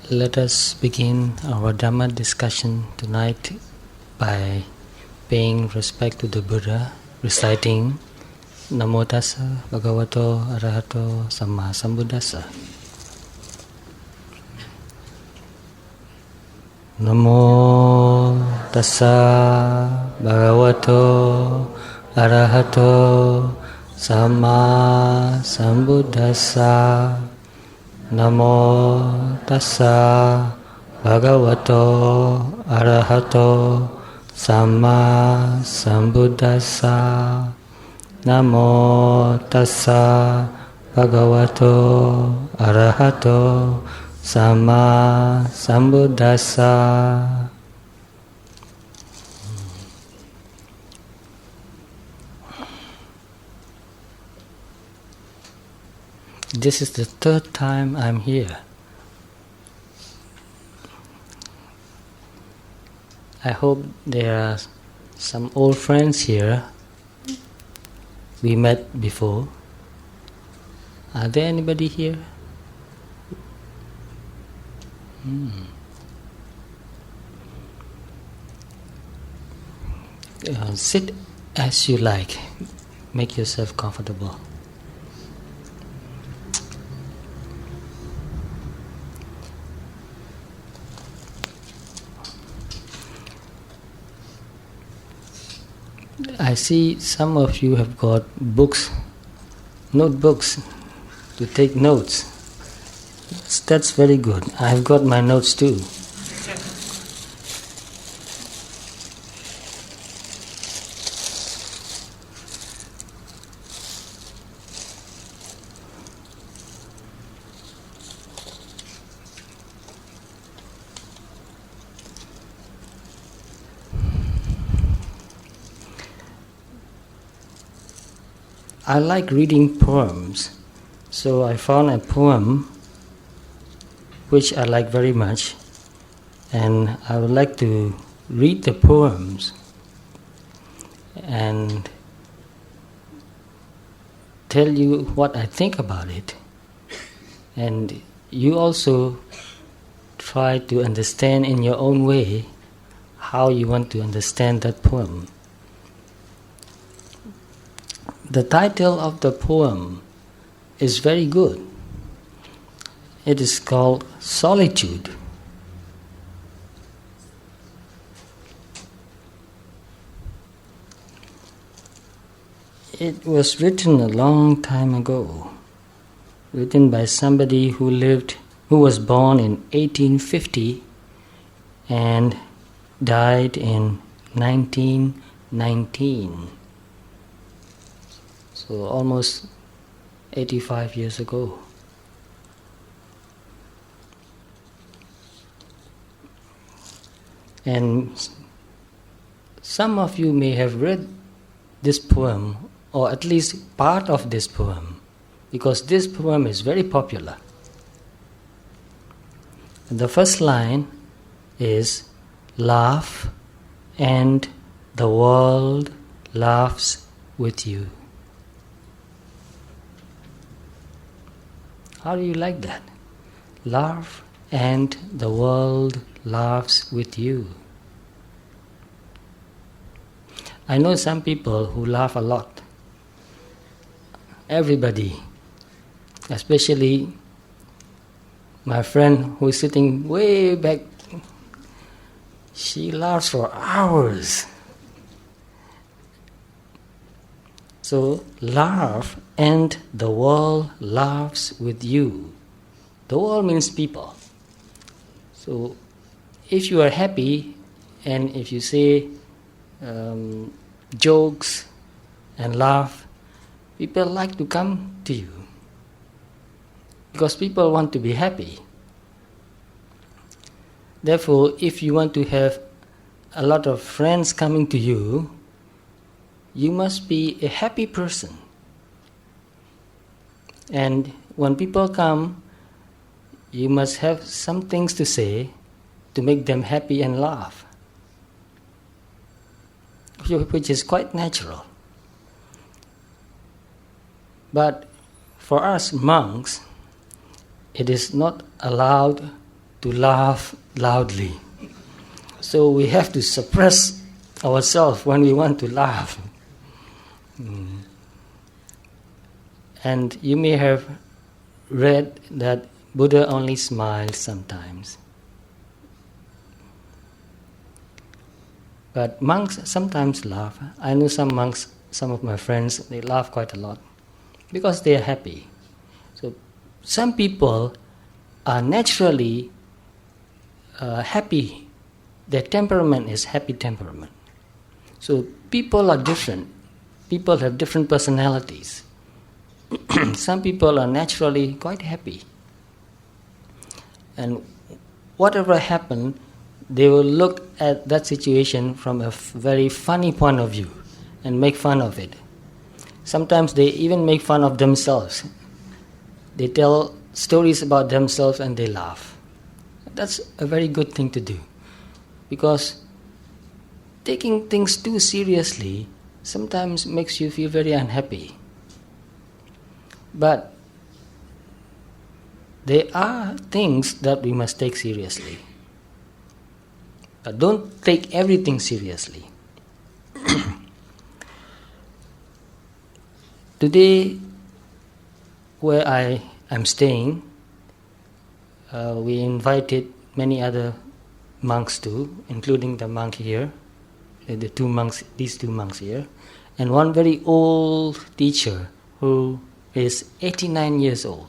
Let us begin our Dhamma discussion tonight by paying respect to the Buddha, reciting Namo Tassa Bhagavato Arahato Samma Sambuddhassa. Namo Tassa Bhagavato Arahato Samma Sambuddhassa. Namo Tassa Bhagavato Arahato Samma Sambuddhassa. Namo Tassa Bhagavato Arahato Samma Sambuddhassa. This is the third time I'm here. I hope there are some old friends here. We met before. Are there anybody here? Sit as you like. Make yourself comfortable. I see some of you have got books, notebooks to take notes. That's very good. I've got my notes too. I like reading poems, so I found a poem which I like very much, and I would like to read the poems and tell you what I think about it, and you also try to understand in your own way how you want to understand that poem. The title of the poem is very good. It is called Solitude. It was written a long time ago, written by somebody who was born in 1850 and died in 1919. So almost 85 years ago. And some of you may have read this poem, or at least part of this poem, because this poem is very popular. And the first line is, "Laugh and the world laughs with you." How do you like that? Laugh and the world laughs with you. I know some people who laugh a lot. Everybody, especially my friend who is sitting way back, she laughs for hours. So, laugh and the world laughs with you. The world means people. So, if you are happy and if you say jokes and laugh, people like to come to you because people want to be happy. Therefore, if you want to have a lot of friends coming to you, you must be a happy person. And when people come, you must have some things to say to make them happy and laugh, which is quite natural. But for us monks, it is not allowed to laugh loudly. So we have to suppress ourselves when we want to laugh. And you may have read that Buddha only smiles sometimes. But monks sometimes laugh. I know some monks, some of my friends, they laugh quite a lot because they are happy. So some people are naturally happy. Their temperament is happy temperament. So people are different. People have different personalities. Some people are naturally quite happy. And whatever happens, they will look at that situation from a very funny point of view and make fun of it. Sometimes they even make fun of themselves. They tell stories about themselves and they laugh. That's a very good thing to do, because taking things too seriously sometimes makes you feel very unhappy. But there are things that we must take seriously. But don't take everything seriously. Today, where I am staying, we invited many other monks too, including the monk here, these two monks here, and one very old teacher who is 89 years old.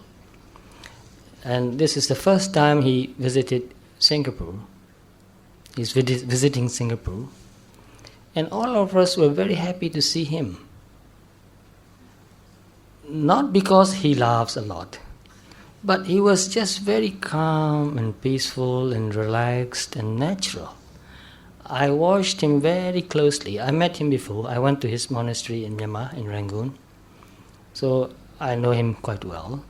And this is the first time he visited Singapore. He's visiting Singapore. And all of us were very happy to see him. Not because he laughs a lot, but he was just very calm and peaceful and relaxed and natural. I watched him very closely. I met him before. I went to his monastery in Myanmar, in Rangoon. So I know him quite well.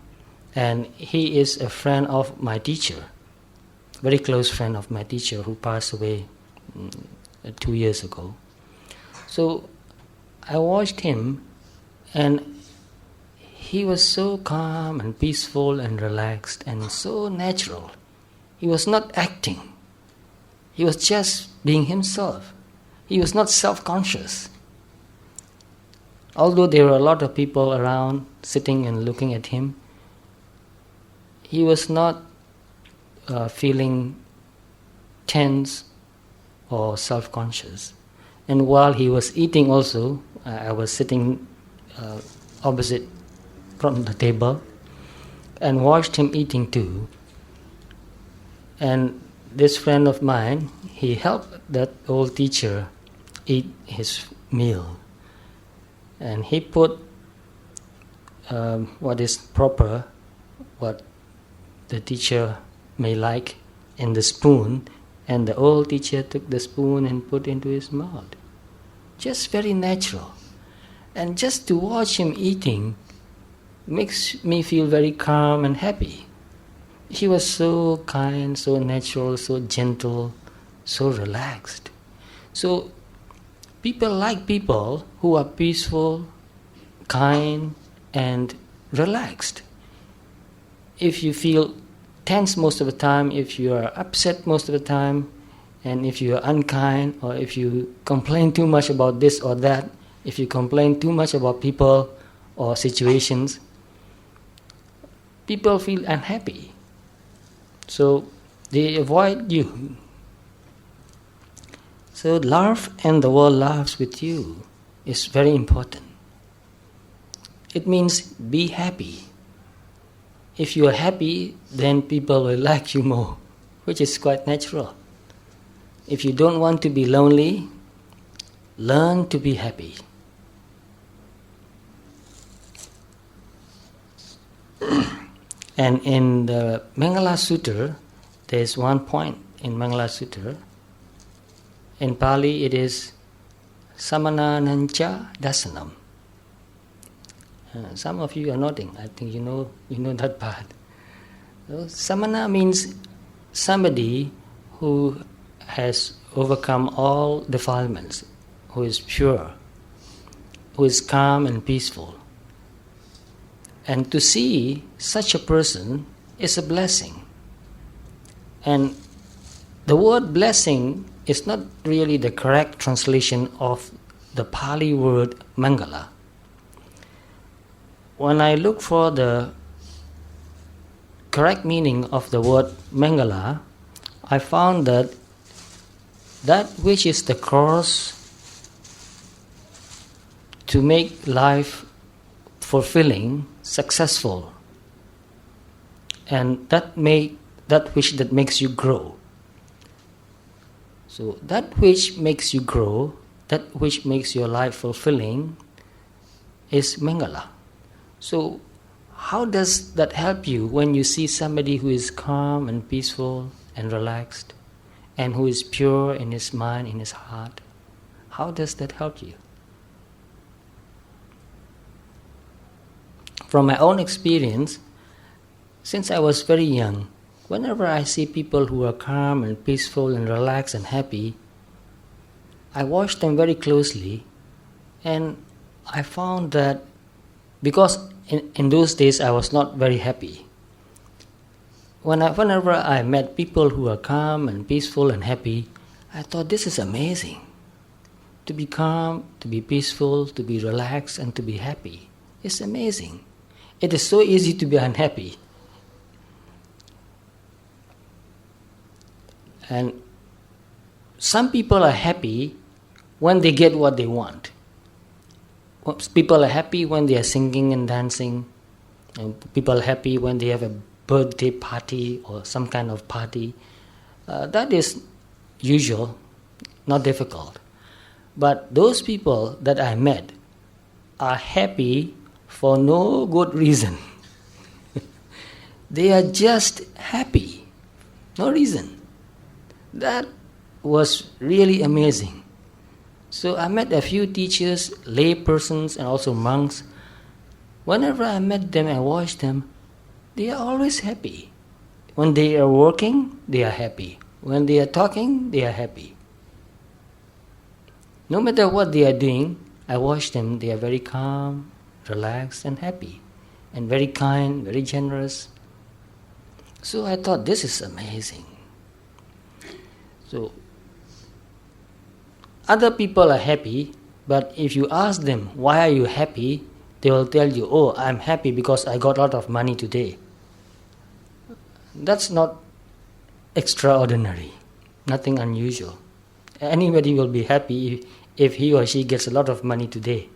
And he is a friend of my teacher, very close friend of my teacher who passed away 2 years ago. So I watched him, and he was so calm and peaceful and relaxed and so natural. He was not acting. He was just being himself. He was not self-conscious. Although there were a lot of people around sitting and looking at him, he was not feeling tense or self-conscious. And while he was eating also, I was sitting opposite from the table and watched him eating too. And this friend of mine, he helped that old teacher eat his meal. And he put what is proper, what the teacher may like, in the spoon, and the old teacher took the spoon and put into his mouth. Just very natural. And just to watch him eating makes me feel very calm and happy. He was so kind, so natural, so gentle, so relaxed. So people like people who are peaceful, kind, and relaxed. If you feel tense most of the time, if you are upset most of the time, and if you are unkind, or if you complain too much about this or that, if you complain too much about people or situations, people feel unhappy. So they avoid you. So laugh and the world laughs with you is very important. It means be happy. If you are happy, then people will like you more, which is quite natural. If you don't want to be lonely, learn to be happy. And in the Mangala Sutta, there is one point in Mangala Sutta. In Pali, it is Samananancha Dasanam. Some of you are nodding. I think you know that part. So, samana means somebody who has overcome all defilements, who is pure, who is calm and peaceful. And to see such a person is a blessing. And the word blessing is not really the correct translation of the Pali word mangala. When I look for the correct meaning of the word mangala, I found that which is the cause to make life fulfilling, successful, and that makes you grow. So that which makes you grow, that which makes your life fulfilling, is mangala. So how does that help you when you see somebody who is calm and peaceful and relaxed, and who is pure in his mind, in his heart? How does that help you? From my own experience, since I was very young, whenever I see people who are calm and peaceful and relaxed and happy, I watch them very closely, and I found that because in those days I was not very happy. Whenever I met people who are calm and peaceful and happy, I thought, this is amazing. To be calm, to be peaceful, to be relaxed, and to be happy. It's amazing. It is so easy to be unhappy. And some people are happy when they get what they want. People are happy when they are singing and dancing. And people are happy when they have a birthday party or some kind of party. That is usual, not difficult. But those people that I met are happy for no good reason. They are just happy, no reason. That was really amazing. So I met a few teachers, lay persons, and also monks. Whenever I met them and watched them, they are always happy. When they are working, they are happy. When they are talking, they are happy. No matter what they are doing, I watch them, they are very calm, relaxed, and happy, and very kind, very generous. So I thought, this is amazing. So other people are happy, but if you ask them, why are you happy? They will tell you, oh, I'm happy because I got a lot of money today. That's not extraordinary, nothing unusual. Anybody will be happy if he or she gets a lot of money today.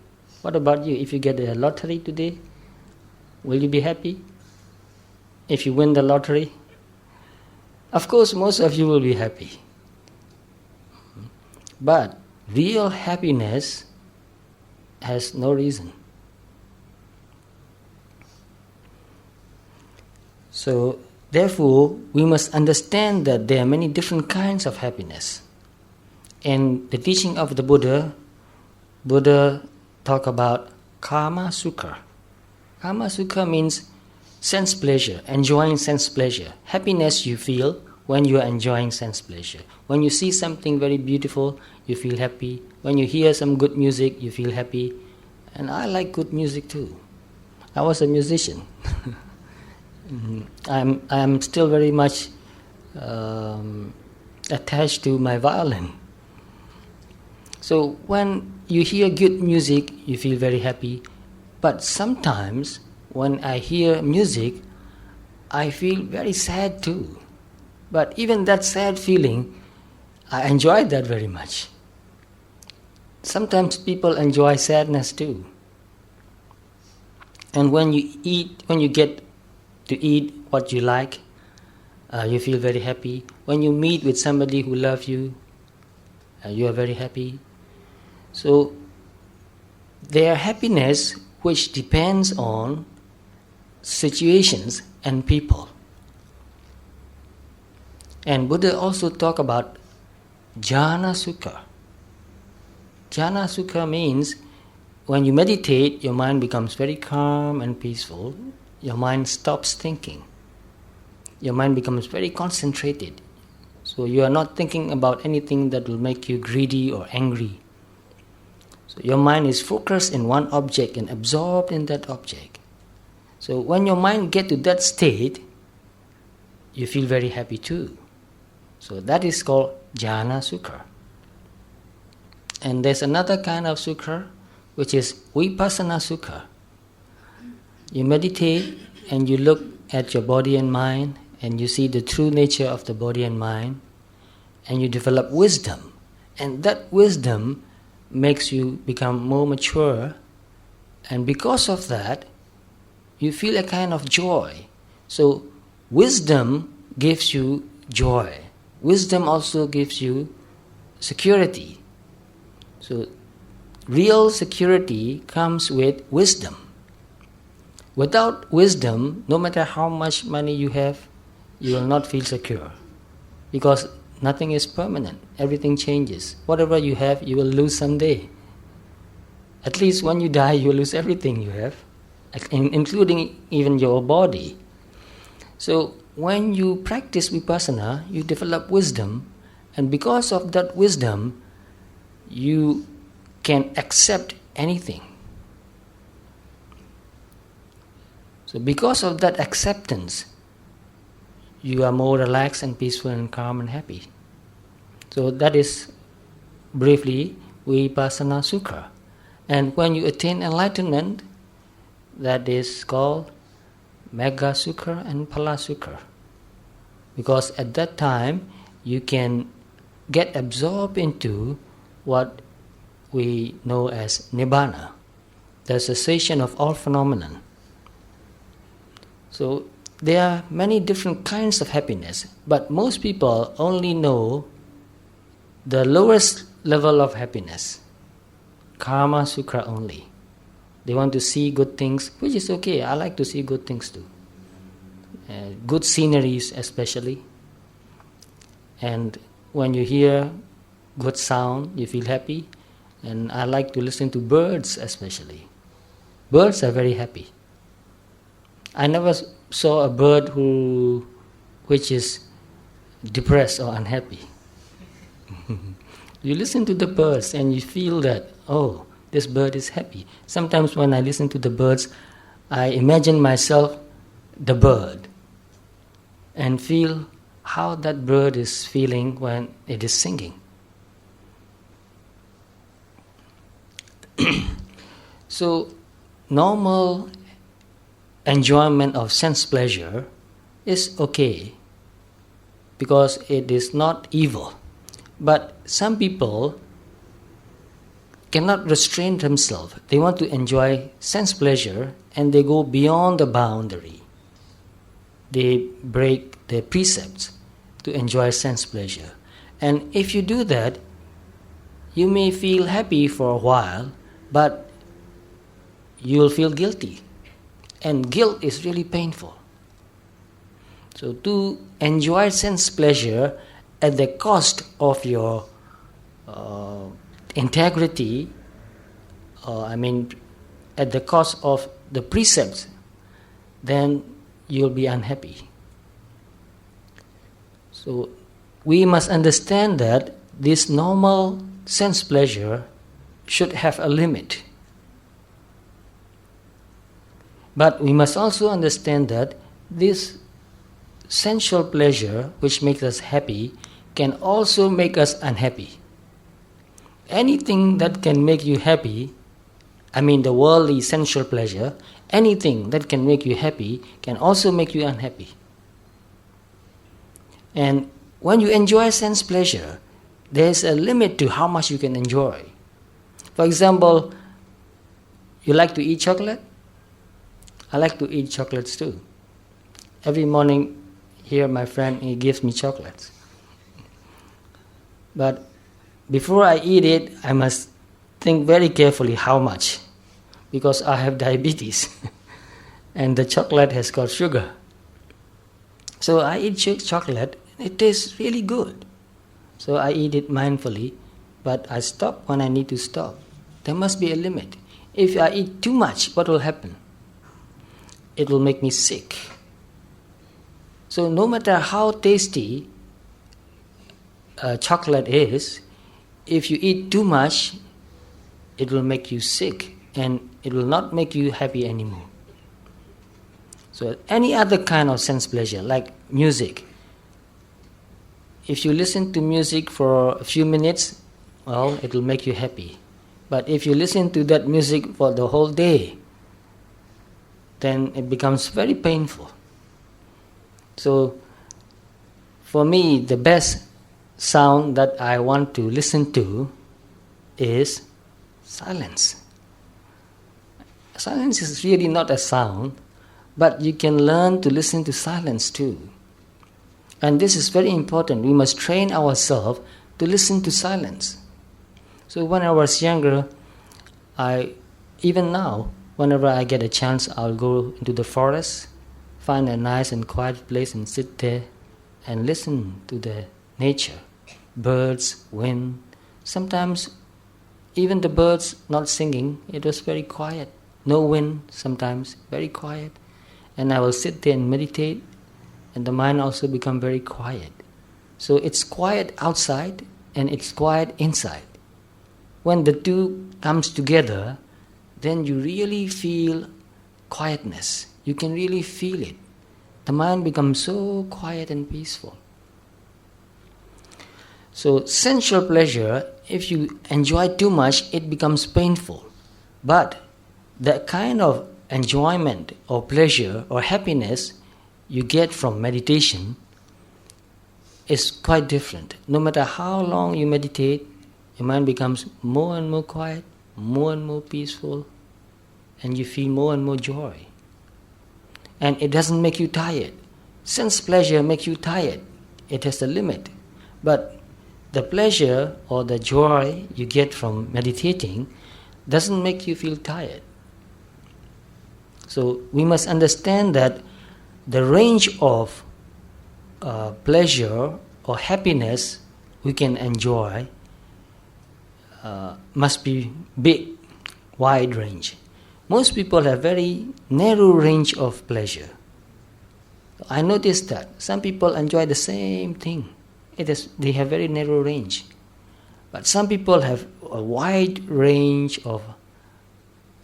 What about you? If you get a lottery today, will you be happy? If you win the lottery? Of course, most of you will be happy. But real happiness has no reason. So, therefore, we must understand that there are many different kinds of happiness. In the teaching of the Buddha talk about kama sukha. Kama sukha means sense pleasure, enjoying sense pleasure. Happiness you feel when you are enjoying sense pleasure. When you see something very beautiful, you feel happy. When you hear some good music, you feel happy. And I like good music too. I was a musician. I'm still very much attached to my violin. So when you hear good music, you feel very happy. But sometimes when I hear music, I feel very sad too. But even that sad feeling, I enjoy that very much. Sometimes people enjoy sadness too. And when you get to eat what you like, you feel very happy. When you meet with somebody who loves you, you are very happy. So their happiness, which depends on situations and people. And Buddha also talk about jhana sukha. Jhana sukha means when you meditate, your mind becomes very calm and peaceful. Your mind stops thinking. Your mind becomes very concentrated. So you are not thinking about anything that will make you greedy or angry. So your mind is focused in one object and absorbed in that object. So when your mind gets to that state, you feel very happy too. So that is called jhana sukha. And there's another kind of sukha, which is vipassana sukha. You meditate and you look at your body and mind, and you see the true nature of the body and mind, and you develop wisdom. And that wisdom makes you become more mature, and because of that, you feel a kind of joy. So wisdom gives you joy. Wisdom also gives you security. So real security comes with wisdom. Without wisdom, no matter how much money you have, you will not feel secure. Because nothing is permanent. Everything changes. Whatever you have, you will lose someday. At least when you die, you will lose everything you have, including even your body. So when you practice vipassana, you develop wisdom, and because of that wisdom, you can accept anything. So because of that acceptance, you are more relaxed and peaceful and calm and happy. So that is briefly vipassana sukha. And when you attain enlightenment, that is called megha sukha and phala sukha. Because at that time, you can get absorbed into what we know as nibbana, the cessation of all phenomenon. So there are many different kinds of happiness, but most people only know the lowest level of happiness, karma sukha only. They want to see good things, which is okay. I like to see good things too. Good sceneries especially. And when you hear good sound, you feel happy. And I like to listen to birds especially. Birds are very happy. I never saw a bird which is depressed or unhappy. You listen to the birds and you feel that, oh, this bird is happy. Sometimes when I listen to the birds, I imagine myself the bird and feel how that bird is feeling when it is singing. So, normal enjoyment of sense pleasure is okay because it is not evil. But some people cannot restrain themselves. They want to enjoy sense pleasure and they go beyond the boundary. They break their precepts to enjoy sense pleasure. And if you do that, you may feel happy for a while, but you will feel guilty. And guilt is really painful. So to enjoy sense pleasure at the cost of your integrity, at the cost of the precepts, then you'll be unhappy. So we must understand that this normal sense pleasure should have a limit. But we must also understand that this sensual pleasure, which makes us happy, can also make us unhappy. Anything that can make you happy, the worldly sensual pleasure, anything that can make you happy can also make you unhappy. And when you enjoy sense pleasure, there is a limit to how much you can enjoy. For example, you like to eat chocolate? I like to eat chocolates too. Every morning here my friend, he gives me chocolates. But before I eat it, I must think very carefully how much, because I have diabetes and the chocolate has got sugar. So I eat chocolate, it tastes really good. So I eat it mindfully, but I stop when I need to stop. There must be a limit. If I eat too much, what will happen? It will make me sick. So no matter how tasty chocolate is, if you eat too much, it will make you sick and it will not make you happy anymore. So any other kind of sense pleasure, like music, if you listen to music for a few minutes, well, it will make you happy. But if you listen to that music for the whole day, then it becomes very painful. So, for me, the best sound that I want to listen to is silence. Silence is really not a sound, but you can learn to listen to silence too. And this is very important. We must train ourselves to listen to silence. So when I was younger, even now, whenever I get a chance, I'll go into the forest, find a nice and quiet place and sit there and listen to the nature, birds, wind. Sometimes even the birds not singing, it was very quiet. No wind, sometimes very quiet. And I will sit there and meditate, and the mind also become very quiet. So it's quiet outside and it's quiet inside. When the two comes together, then you really feel quietness. You can really feel it. The mind becomes so quiet and peaceful. So sensual pleasure, if you enjoy too much, it becomes painful. But the kind of enjoyment or pleasure or happiness you get from meditation is quite different. No matter how long you meditate, your mind becomes more and more quiet, more and more peaceful, and you feel more and more joy. And it doesn't make you tired. Sense pleasure makes you tired. It has a limit. But the pleasure or the joy you get from meditating doesn't make you feel tired. So we must understand that the range of pleasure or happiness we can enjoy must be big, wide range. Most people have very narrow range of pleasure. I noticed that some people enjoy the same thing. They have very narrow range. But some people have a wide range of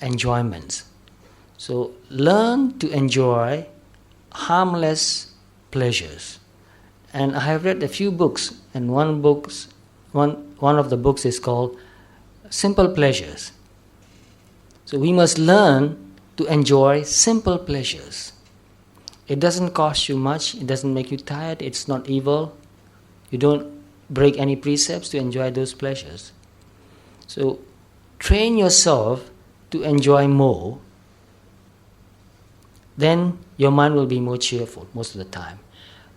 enjoyments. So learn to enjoy harmless pleasures. And I have read a few books, and one of the books is called Simple Pleasures. So we must learn to enjoy simple pleasures. It doesn't cost you much, it doesn't make you tired, it's not evil. You don't break any precepts to enjoy those pleasures. So train yourself to enjoy more, then your mind will be more cheerful most of the time.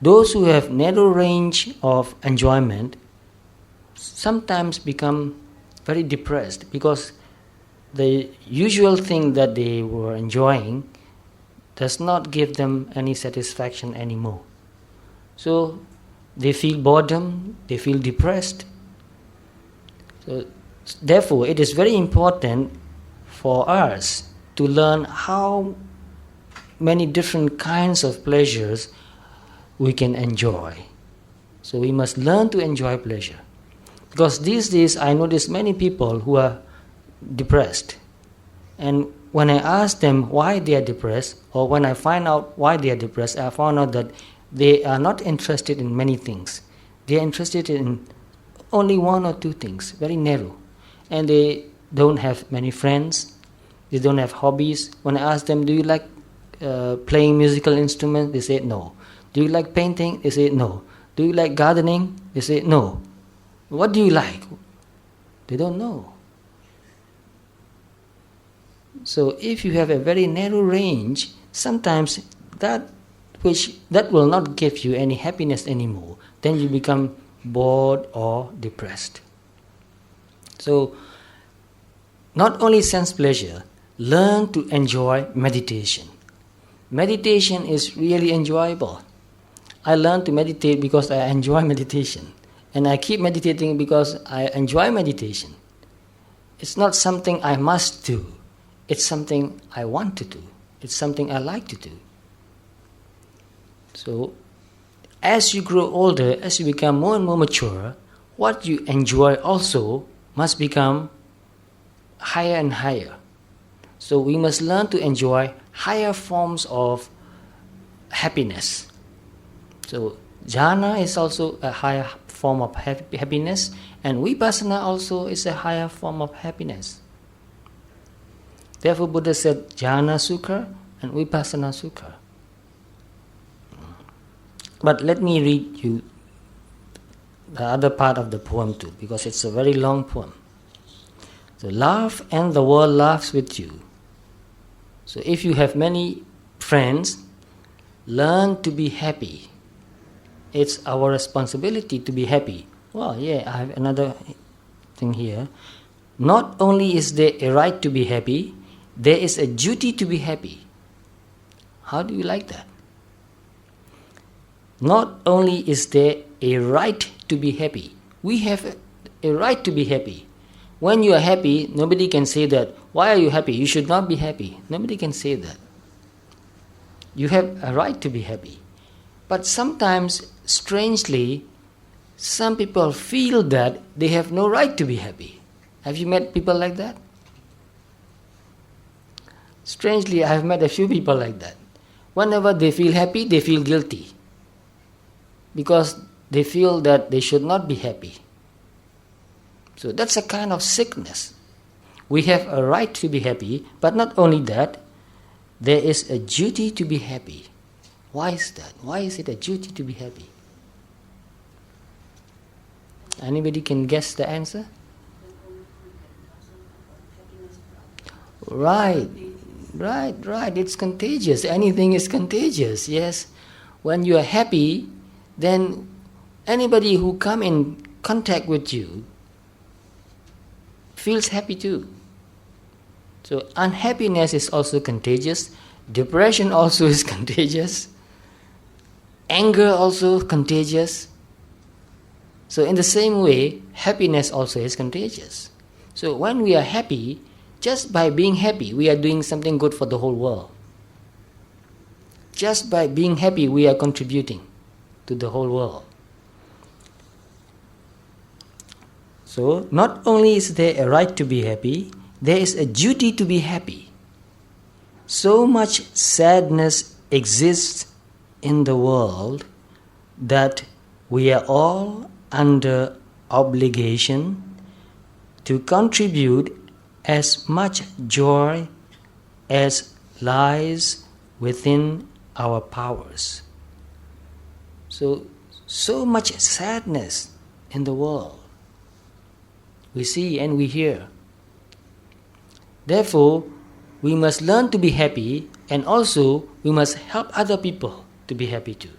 Those who have narrow range of enjoyment sometimes become very depressed because the usual thing that they were enjoying does not give them any satisfaction anymore. So they feel boredom, they feel depressed. So therefore, it is very important for us to learn how many different kinds of pleasures we can enjoy. So we must learn to enjoy pleasure. Because these days I notice many people who are depressed. And when I ask them why they are depressed, or when I find out why they are depressed, I found out that they are not interested in many things. They are interested in only one or two things, very narrow. And they don't have many friends. They don't have hobbies. When I ask them, do you like playing musical instruments? They say no. Do you like painting? They say no. Do you like gardening? They say no. What do you like? They don't know. So if you have a very narrow range, sometimes that will not give you any happiness anymore. Then you become bored or depressed. So not only sense pleasure, learn to enjoy meditation. Meditation is really enjoyable. I learned to meditate because I enjoy meditation. And I keep meditating because I enjoy meditation. It's not something I must do. It's something I want to do. It's something I like to do. So, as you grow older, as you become more and more mature, what you enjoy also must become higher and higher. So we must learn to enjoy higher forms of happiness. So jhana is also a higher form of happiness, and vipassana also is a higher form of happiness. Therefore Buddha said jhana sukha and vipassana sukha. But let me read you the other part of the poem too, because it's a very long poem. So laugh and the world laughs with you. So if you have many friends, learn to be happy. It's our responsibility to be happy. Well, yeah, I have another thing here. Not only is there a right to be happy, there is a duty to be happy. How do you like that? Not only is there a right to be happy, we have a right to be happy. When you are happy, nobody can say that, why are you happy? You should not be happy. Nobody can say that. You have a right to be happy. But sometimes, strangely, some people feel that they have no right to be happy. Have you met people like that? Strangely, I have met a few people like that. Whenever they feel happy, they feel guilty. Because they feel that they should not be happy. So that's a kind of sickness. We have a right to be happy, but not only that, there is a duty to be happy. Why is that? Why is it a duty to be happy? Anybody can guess the answer? Right. It's contagious. Anything is contagious, yes. When you are happy, then anybody who come in contact with you feels happy too. So unhappiness is also contagious. Depression also is contagious. Anger also contagious. So in the same way, happiness also is contagious. So when we are happy, just by being happy, we are doing something good for the whole world. Just by being happy, we are contributing to the whole world. So, not only is there a right to be happy, there is a duty to be happy. So much sadness exists in the world that we are all under obligation to contribute as much joy as lies within our powers. So much sadness in the world. We see and we hear. Therefore, we must learn to be happy, and also we must help other people to be happy too.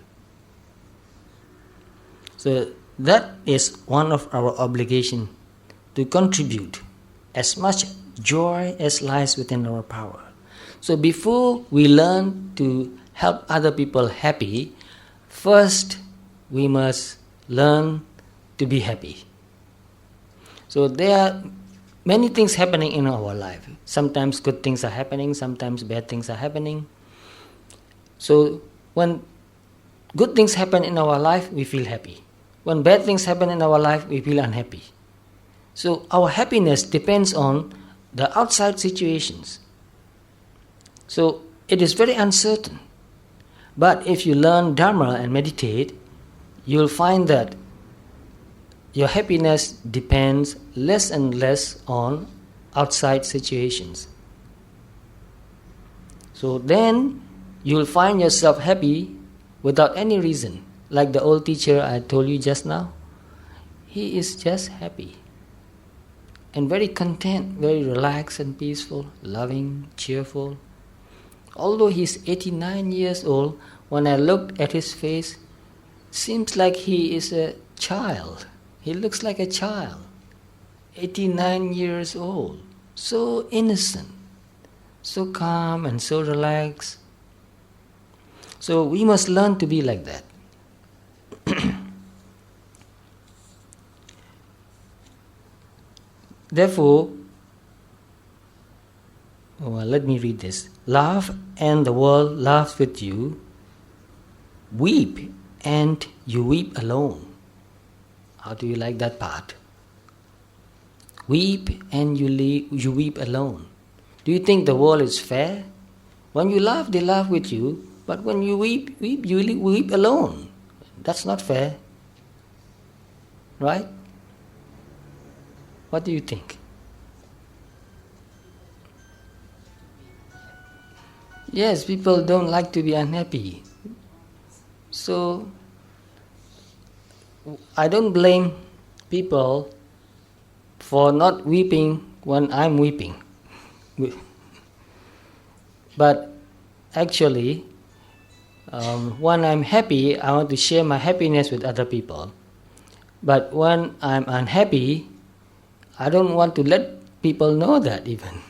So that is one of our obligations, to contribute as much joy as lies within our power. So before we learn to help other people happy, first we must learn to be happy. So there are many things happening in our life. Sometimes good things are happening, sometimes bad things are happening. So when good things happen in our life, we feel happy. When bad things happen in our life, we feel unhappy. So our happiness depends on the outside situations. So it is very uncertain. But if you learn Dhamma and meditate, you'll find that your happiness depends less and less on outside situations. So then you'll find yourself happy without any reason. Like the old teacher I told you just now, he is just happy and very content, very relaxed and peaceful, loving, cheerful. Although he's 89 years old, when I looked at his face, seems like he is a child. He looks like a child, 89 years old, so innocent, so calm and so relaxed. So we must learn to be like that. Therefore, let me read this. Laugh and the world laughs with you. Weep and you weep alone. How do you like that part? Weep and you weep alone. Do you think the world is fair? When you laugh, they laugh with you. But when you weep, you weep alone. That's not fair. right? What do you think? Yes, people don't like to be unhappy. So, I don't blame people for not weeping when I'm weeping. But actually, when I'm happy, I want to share my happiness with other people. But when I'm unhappy, I don't want to let people know that even.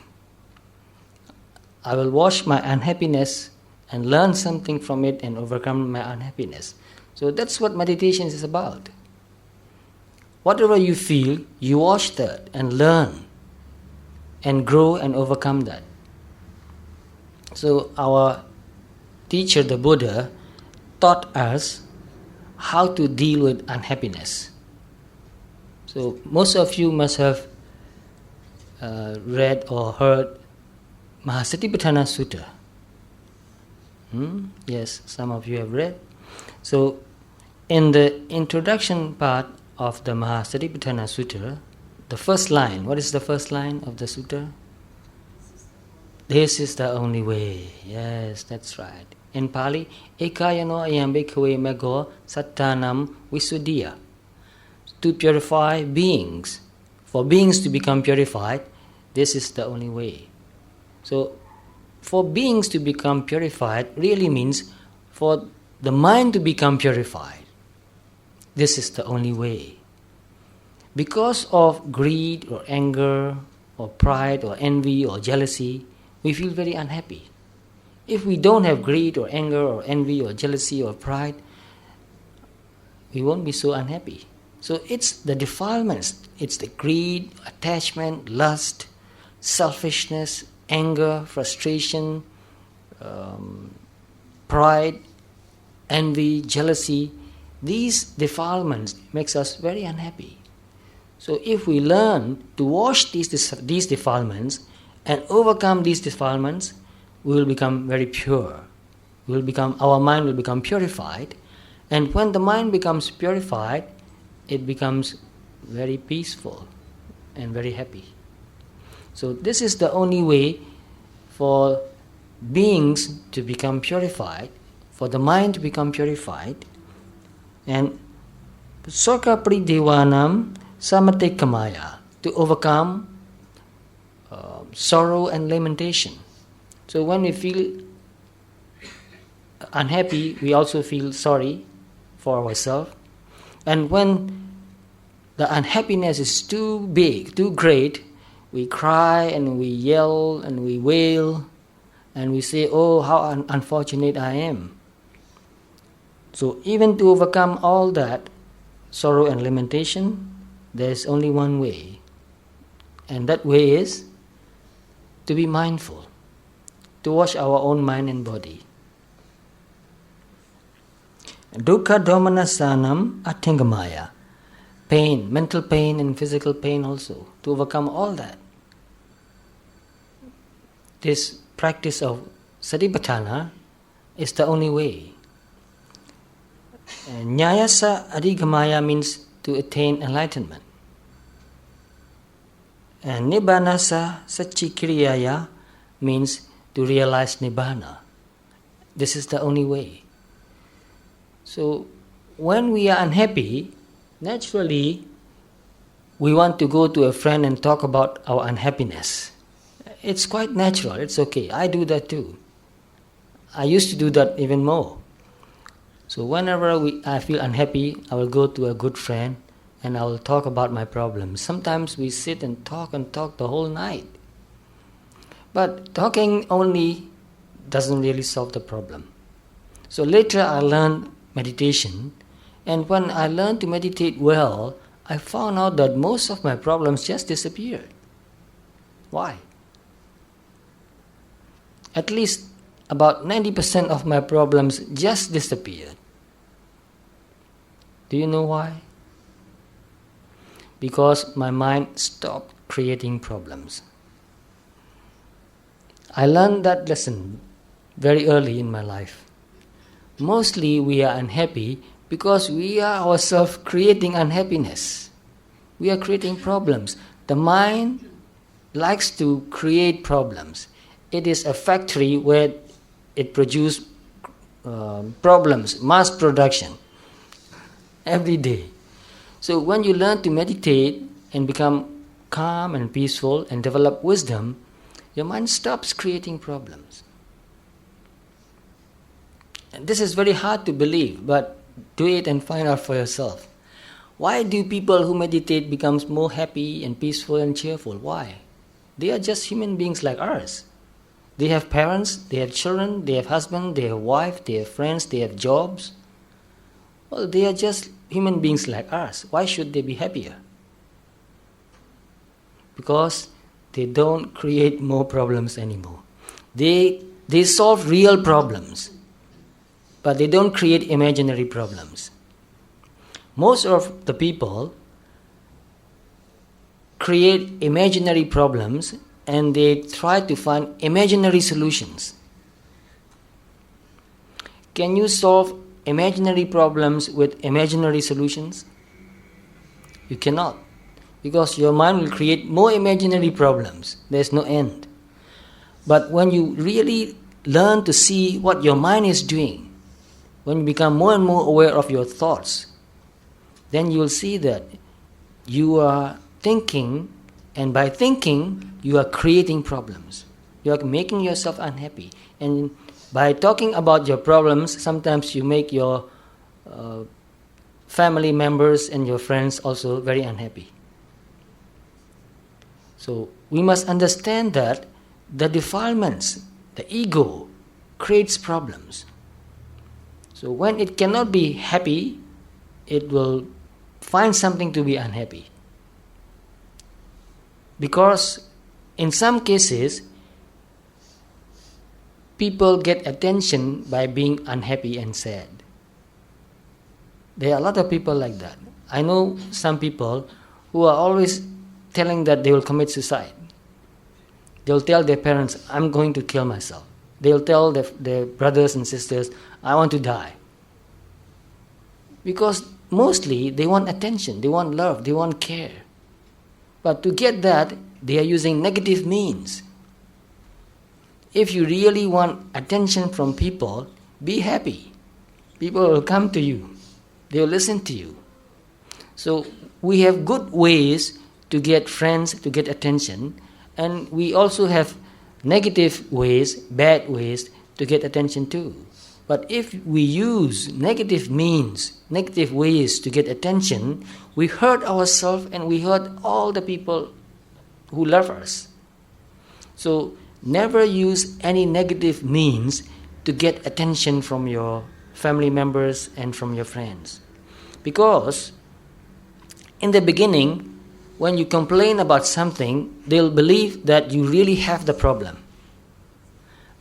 I will watch my unhappiness and learn something from it and overcome my unhappiness. So that's what meditation is about. Whatever you feel, you watch that and learn and grow and overcome that. So our teacher, the Buddha, taught us how to deal with unhappiness. So most of you must have read or heard Mahasatipatthana Sutta. Yes, some of you have read. So in the introduction part of the Mahasatipatthana Sutta, the first line, what is the first line of the sutta? This is the only way. Yes, that's right. In Pali, ekayano ayam bhikkhave maggo sattanam visuddhiya. To purify beings. For beings to become purified, this is the only way. So, for beings to become purified really means for the mind to become purified. This is the only way. Because of greed or anger or pride or envy or jealousy, we feel very unhappy. If we don't have greed or anger or envy or jealousy or pride, we won't be so unhappy. So it's the defilements. It's the greed, attachment, lust, selfishness, anger, frustration, pride, envy, jealousy. These defilements makes us very unhappy. So if we learn to wash these defilements and overcome these defilements, we will become very pure. Our mind will become purified. And when the mind becomes purified, it becomes very peaceful and very happy. So this is the only way for beings to become purified, for the mind to become purified. And soka pridevanam samate kamaya, to overcome sorrow and lamentation. So when we feel unhappy, we also feel sorry for ourselves. And when the unhappiness is too big, too great, we cry and we yell and we wail and we say, oh, how unfortunate I am. So even to overcome all that sorrow and lamentation, there is only one way. And that way is to be mindful, to watch our own mind and body. Dukkha domanasanam attingamaya. Pain, mental pain and physical pain also, to overcome all that. This practice of Satipatthana is the only way. Nyayasa adhigamaya means to attain enlightenment. And Nibbanasa Satchikriyaya means to realize Nibbana. This is the only way. So, when we are unhappy, naturally, we want to go to a friend and talk about our unhappiness. It's quite natural, it's okay. I do that too. I used to do that even more. So whenever I feel unhappy, I will go to a good friend and I will talk about my problems. Sometimes we sit and talk the whole night. But talking only doesn't really solve the problem. So later I learned meditation, and when I learned to meditate well, I found out that most of my problems just disappeared. Why? At least about 90% of my problems just disappeared. Do you know why? Because my mind stopped creating problems. I learned that lesson very early in my life. Mostly we are unhappy because we are ourselves creating unhappiness. we are creating problems. The mind likes to create problems. It is a factory where it produces problems, mass production, every day. So when you learn to meditate and become calm and peaceful and develop wisdom, your mind stops creating problems. And this is very hard to believe, but do it and find out for yourself. Why do people who meditate become more happy and peaceful and cheerful? Why? They are just human beings like us. They have parents, they have children, they have husband, they have wife, they have friends, they have jobs. Well, they are just human beings like us. Why should they be happier? Because they don't create more problems anymore. They solve real problems, but they don't create imaginary problems. Most of the people create imaginary problems and they try to find imaginary solutions. Can you solve imaginary problems with imaginary solutions? You cannot, because your mind will create more imaginary problems. There's no end. But when you really learn to see what your mind is doing, when you become more and more aware of your thoughts, then you will see that you are thinking, and by thinking, you are creating problems. You are making yourself unhappy. And by talking about your problems, sometimes you make your family members and your friends also very unhappy. So we must understand that the defilements, the ego, creates problems. So when it cannot be happy, it will find something to be unhappy. Because in some cases, people get attention by being unhappy and sad. There are a lot of people like that. I know some people who are always telling that they will commit suicide. They'll tell their parents, I'm going to kill myself. They'll tell their brothers and sisters, I want to die. Because mostly they want attention, they want love, they want care. But to get that, they are using negative means. If you really want attention from people, be happy. People will come to you. They will listen to you. So we have good ways to get friends, to get attention, and we also have negative ways, bad ways to get attention too. But if we use negative means, negative ways to get attention, we hurt ourselves and we hurt all the people who love us. So never use any negative means to get attention from your family members and from your friends. Because in the beginning, when you complain about something, they'll believe that you really have the problem.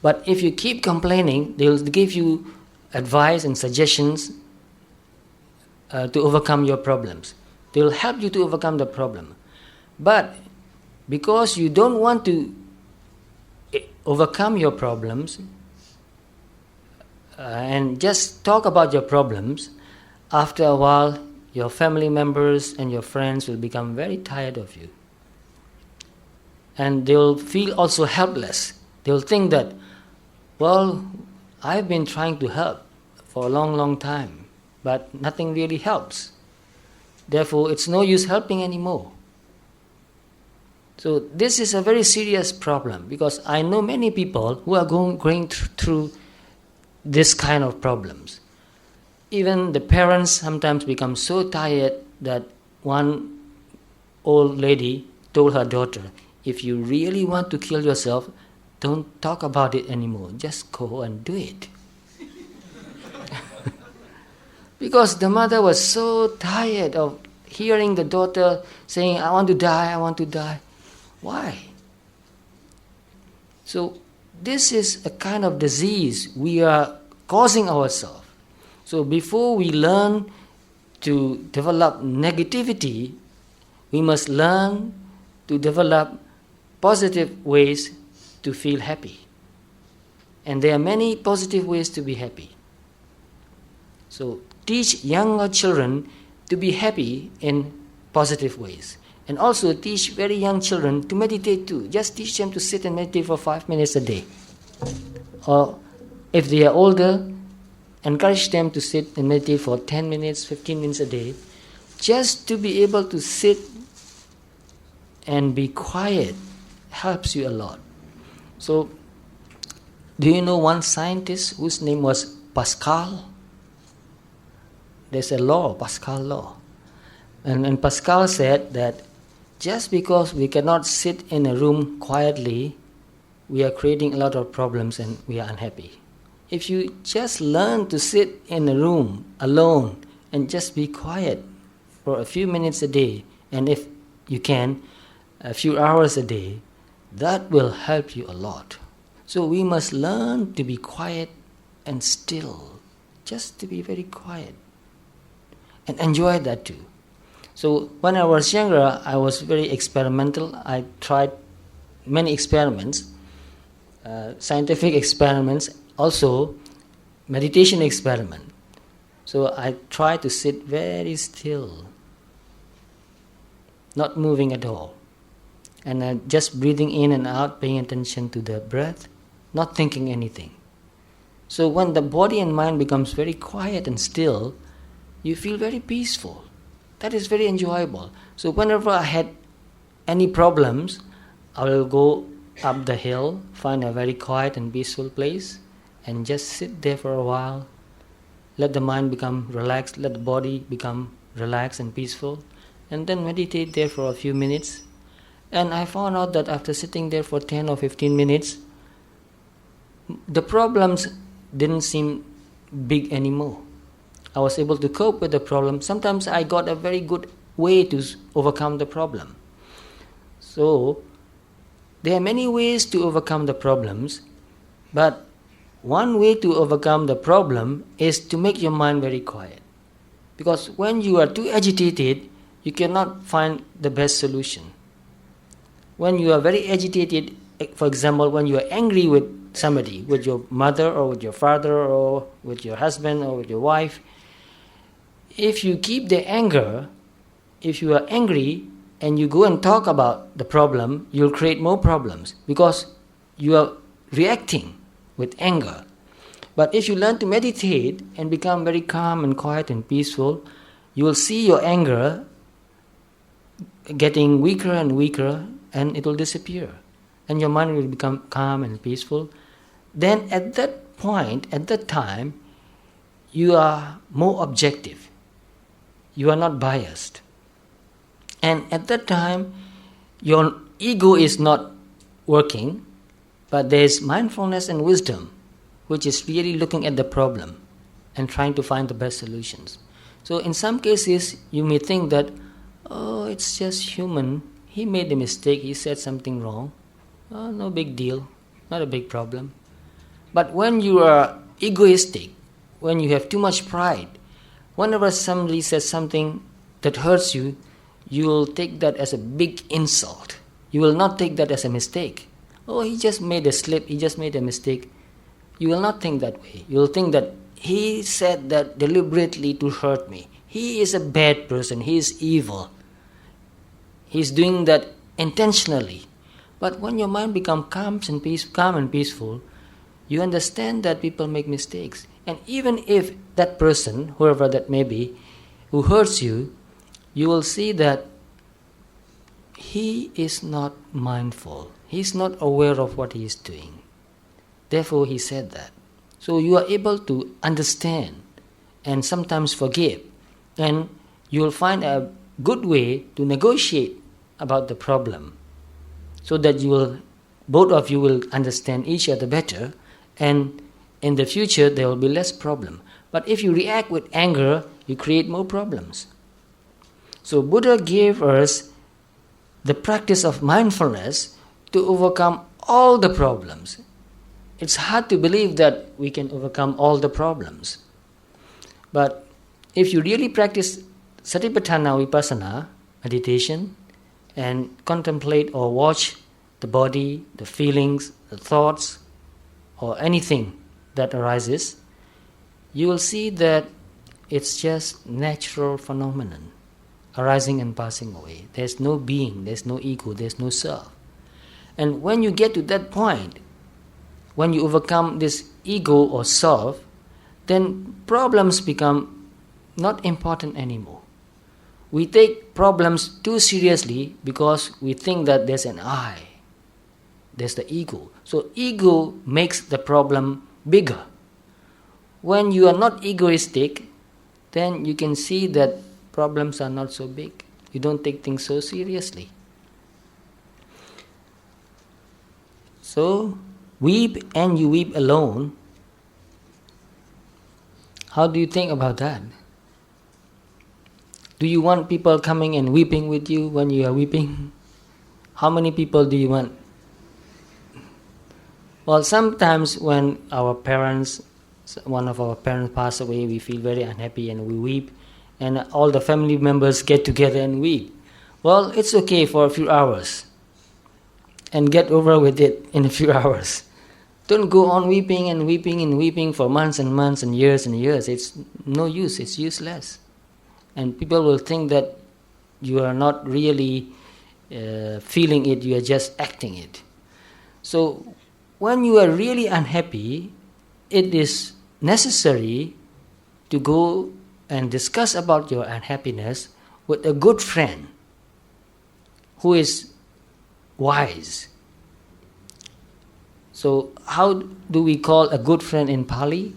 But if you keep complaining, they'll give you advice and suggestions to overcome your problems. They'll help you to overcome the problem. But because you don't want to overcome your problems and just talk about your problems, after a while, your family members and your friends will become very tired of you. And they'll feel also helpless. They'll think that, well, I've been trying to help for a long, long time, but nothing really helps. Therefore, it's no use helping anymore. So this is a very serious problem, because I know many people who are going through this kind of problems. Even the parents sometimes become so tired that one old lady told her daughter, if you really want to kill yourself, don't talk about it anymore. Just go and do it. Because the mother was so tired of hearing the daughter saying, I want to die, I want to die. Why? So this is a kind of disease we are causing ourselves. So before we learn to develop negativity, we must learn to develop positive ways to feel happy. And there are many positive ways to be happy. So teach younger children to be happy in positive ways. And also teach very young children to meditate too. Just teach them to sit and meditate for 5 minutes a day. Or if they are older, encourage them to sit and meditate for 10 minutes, 15 minutes a day, just to be able to sit and be quiet helps you a lot. So, do you know one scientist whose name was Pascal? There's a law, Pascal law. And Pascal said that just because we cannot sit in a room quietly, we are creating a lot of problems and we are unhappy. If you just learn to sit in a room alone and just be quiet for a few minutes a day, and if you can, a few hours a day, that will help you a lot. So we must learn to be quiet and still, just to be very quiet, and enjoy that too. So when I was younger, I was very experimental. I tried many experiments, scientific experiments, also meditation experiment. So I tried to sit very still, not moving at all. And just breathing in and out, paying attention to the breath, not thinking anything. So when the body and mind becomes very quiet and still, you feel very peaceful. That is very enjoyable. So whenever I had any problems, I will go up the hill, find a very quiet and peaceful place, and just sit there for a while. Let the mind become relaxed, let the body become relaxed and peaceful, and then meditate there for a few minutes. And I found out that after sitting there for 10 or 15 minutes, the problems didn't seem big anymore. I was able to cope with the problem. Sometimes I got a very good way to overcome the problem. So, there are many ways to overcome the problems, but one way to overcome the problem is to make your mind very quiet. Because when you are too agitated, you cannot find the best solution. When you are very agitated, for example, when you are angry with somebody, with your mother or with your father or with your husband or with your wife, if you keep the anger, if you are angry and you go and talk about the problem, you'll create more problems because you are reacting with anger. But if you learn to meditate and become very calm and quiet and peaceful, you will see your anger getting weaker and weaker, and it will disappear. And your mind will become calm and peaceful. Then at that point, at that time, you are more objective. You are not biased. And at that time, your ego is not working, but there is mindfulness and wisdom, which is really looking at the problem and trying to find the best solutions. So in some cases, you may think that, oh, it's just human. He made a mistake. He said something wrong. Oh, no big deal. Not a big problem. But when you are egoistic, when you have too much pride, whenever somebody says something that hurts you, you will take that as a big insult. You will not take that as a mistake. Oh, he just made a slip. He just made a mistake. You will not think that way. You will think that he said that deliberately to hurt me. He is a bad person. He is evil. He is doing that intentionally. But when your mind becomes calm and peaceful, you understand that people make mistakes. And even if that person, whoever that may be, who hurts you, you will see that he is not mindful. He is not aware of what he is doing. Therefore, he said that. So you are able to understand and sometimes forgive. And you will find a good way to negotiate about the problem so that both of you will understand each other better, and in the future there will be less problem. But if you react with anger, you create more problems. So Buddha gave us the practice of mindfulness to overcome all the problems. It's hard to believe that we can overcome all the problems. But if you really practice Satipatthana Vipassana, meditation, and contemplate or watch the body, the feelings, the thoughts, or anything that arises, you will see that it's just natural phenomenon arising and passing away. There's no being, there's no ego, there's no self. And when you get to that point, when you overcome this ego or self, then problems become not important anymore. We take problems too seriously because we think that there's an I, there's the ego. So ego makes the problem bigger. When you are not egoistic, then you can see that problems are not so big. You don't take things so seriously. So, weep and you weep alone. How do you think about that? Do you want people coming and weeping with you when you are weeping? How many people do you want? Well, sometimes when one of our parents pass away, we feel very unhappy and we weep, and all the family members get together and weep. Well, it's okay for a few hours, and get over with it in a few hours. Don't go on weeping and weeping and weeping for months and months and years. It's no use, it's useless. And people will think that you are not really feeling it, you are just acting it. So when you are really unhappy, it is necessary to go and discuss about your unhappiness with a good friend who is wise. So how do we call a good friend in Pali?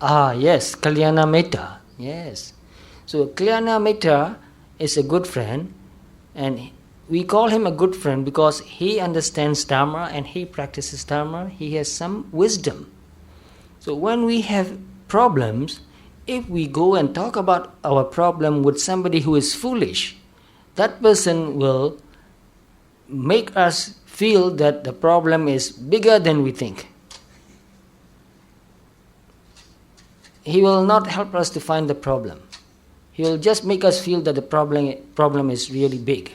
Yes, Kalyana Metta. Yes. So Kalyana Metta is a good friend, and we call him a good friend because he understands Dhamma and he practices Dhamma. He has some wisdom. So when we have problems, if we go and talk about our problem with somebody who is foolish, that person will make us feel that the problem is bigger than we think. He will not help us to find the problem. He will just make us feel that the problem is really big.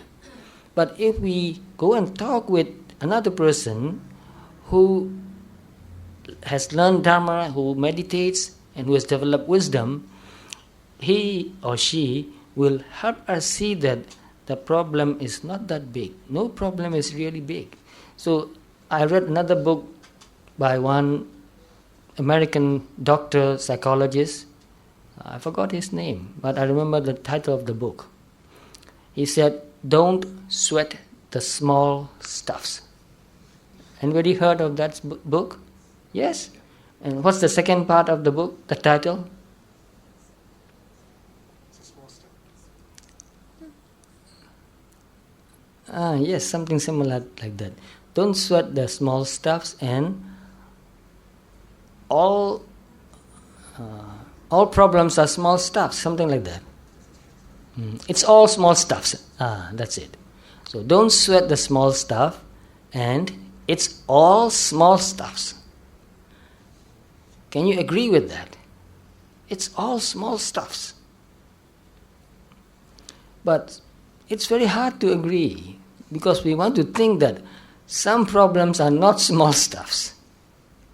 But if we go and talk with another person who has learned Dhamma, who meditates, and who has developed wisdom, he or she will help us see that the problem is not that big. No problem is really big. So I read another book by one American doctor, psychologist. I forgot his name, but I remember the title of the book. He said, "Don't sweat the small stuffs." Anybody heard of that book? Yes? And what's the second part of the book, the title? Yes, something similar like that. Don't sweat the small stuffs, and all problems are small stuffs, something like that. It's all small stuffs. That's it. So don't sweat the small stuff, and it's all small stuffs. Can you agree with that? It's all small stuffs. But it's very hard to agree because we want to think that some problems are not small stuffs.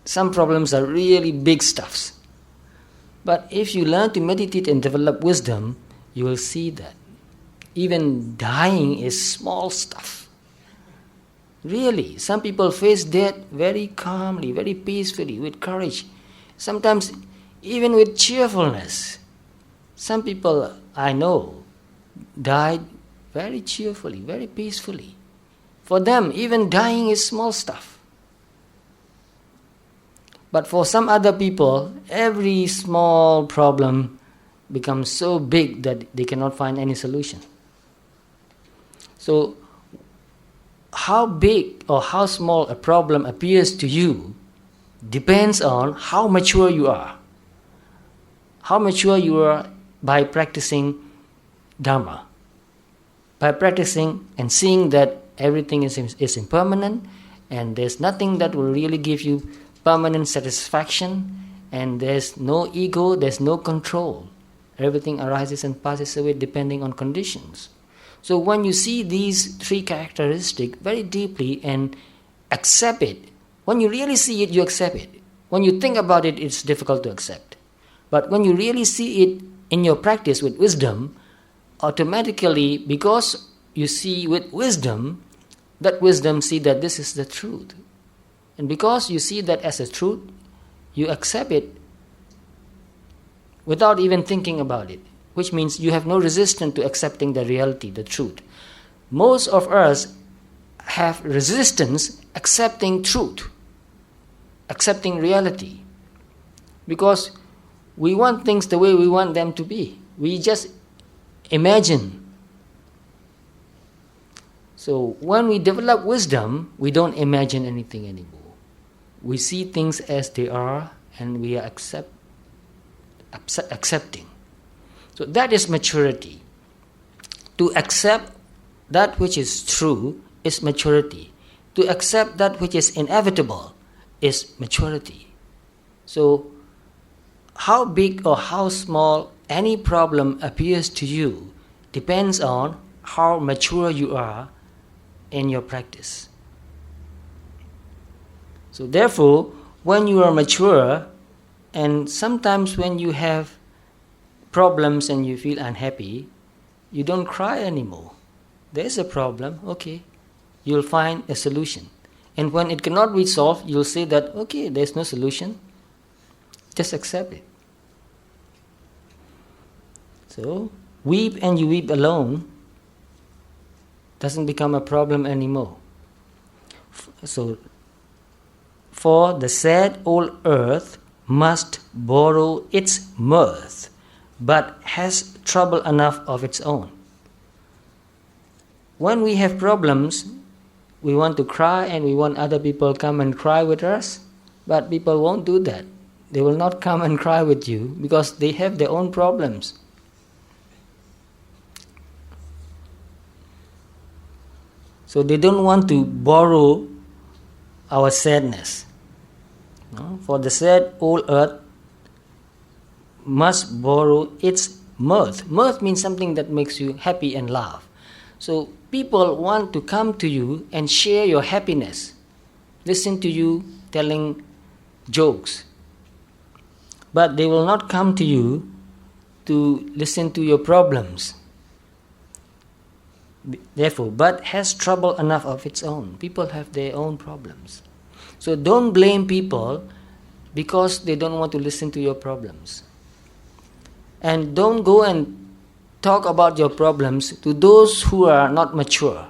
Some problems are really big stuffs. But if you learn to meditate and develop wisdom, you will see that even dying is small stuff. Really, some people face death very calmly, very peacefully, with courage. Sometimes even with cheerfulness. Some people I know died very cheerfully, very peacefully. For them, even dying is small stuff. But for some other people, every small problem becomes so big that they cannot find any solution. So, how big or how small a problem appears to you depends on how mature you are. How mature you are by practicing Dhamma. By practicing and seeing that everything is impermanent and there's nothing that will really give you permanent satisfaction, and there's no ego, there's no control. Everything arises and passes away depending on conditions. So when you see these three characteristics very deeply and accept it, when you really see it, you accept it. When you think about it, it's difficult to accept. But when you really see it in your practice with wisdom, automatically, because you see with wisdom, that wisdom see that this is the truth. And because you see that as a truth, you accept it without even thinking about it, which means you have no resistance to accepting the reality, the truth. Most of us have resistance accepting truth, accepting reality, because we want things the way we want them to be. We just imagine. So when we develop wisdom, we don't imagine anything anymore. We see things as they are, and we are accepting. So that is maturity. To accept that which is true is maturity. To accept that which is inevitable is maturity. So how big or how small any problem appears to you depends on how mature you are in your practice. So therefore, when you are mature, and sometimes when you have problems and you feel unhappy, you don't cry anymore. There's a problem, okay, you'll find a solution. And when it cannot be solved, you'll say that, okay, there's no solution, just accept it. So, weep and you weep alone doesn't become a problem anymore. So, for the sad old earth must borrow its mirth, but has trouble enough of its own. When we have problems, we want to cry and we want other people to come and cry with us, but people won't do that. They will not come and cry with you because they have their own problems. So they don't want to borrow our sadness. No? For the sad old earth must borrow its mirth. Mirth means something that makes you happy and laugh. So people want to come to you and share your happiness, listen to you telling jokes. But they will not come to you to listen to your problems. Therefore, but has trouble enough of its own. People have their own problems. So don't blame people because they don't want to listen to your problems. And don't go and talk about your problems to those who are not mature,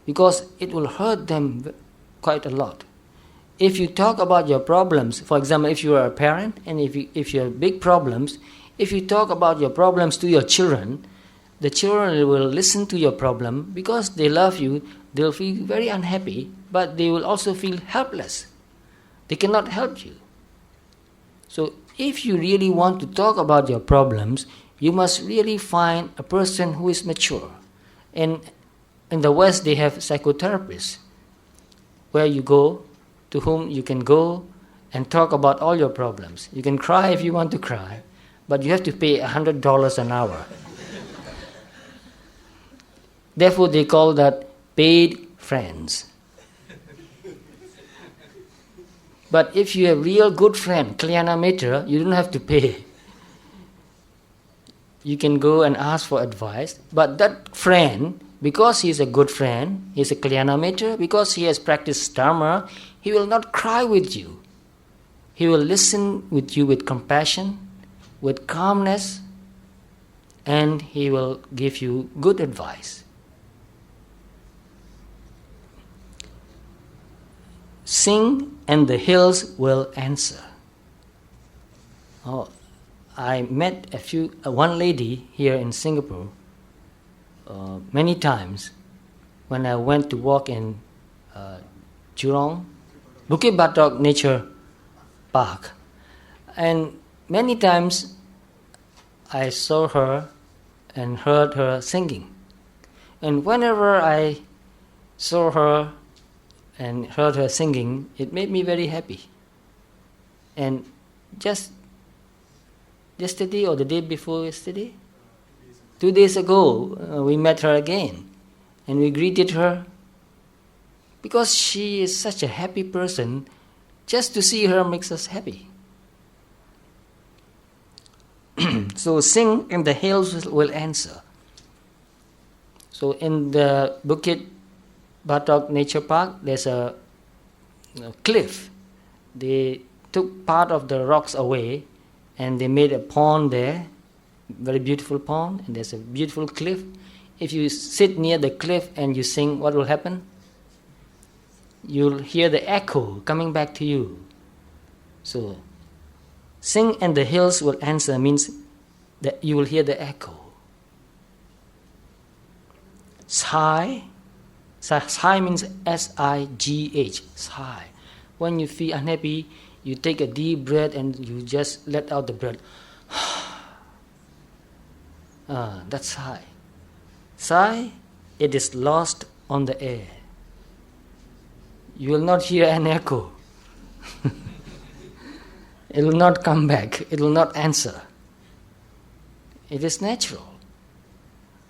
because it will hurt them quite a lot. If you talk about your problems, for example, if you are a parent and if you have big problems, if you talk about your problems to your children, the children will listen to your problem because they love you. They'll feel very unhappy, but they will also feel helpless. They cannot help you. So if you really want to talk about your problems, you must really find a person who is mature. And in the West, they have psychotherapists where you go, to whom you can go and talk about all your problems. You can cry if you want to cry, but you have to pay $100 an hour. Therefore, they call that paid friends. But if you have real good friend, Kalyana Mitra, you don't have to pay. You can go and ask for advice. But that friend, because he is a good friend, he is a Kalyana Mitra, because he has practiced Dhamma, he will not cry with you. He will listen with you with compassion, with calmness, and he will give you good advice. Sing and the hills will answer. Oh, I met one lady here in Singapore many times when I went to walk in Jurong, Bukit Batok Nature Park. And many times I saw her and heard her singing. And whenever I saw her and heard her singing, it made me very happy. And just yesterday or the day before yesterday, 2 days ago, we met her again and we greeted her. Because she is such a happy person, just to see her makes us happy. So sing and the hills will answer. So in the Bukit Batok Nature Park, there's a cliff. They took part of the rocks away and they made a pond there, very beautiful pond, and there's a beautiful cliff. If you sit near the cliff and you sing, what will happen? You'll hear the echo coming back to you. So, sing and the hills will answer means that you will hear the echo. Sigh means S-I-G-H, sigh. When you feel unhappy, you take a deep breath and you just let out the breath. That's sigh. Sigh, it is lost on the air. You will not hear an echo. It will not come back. It will not answer. It is natural.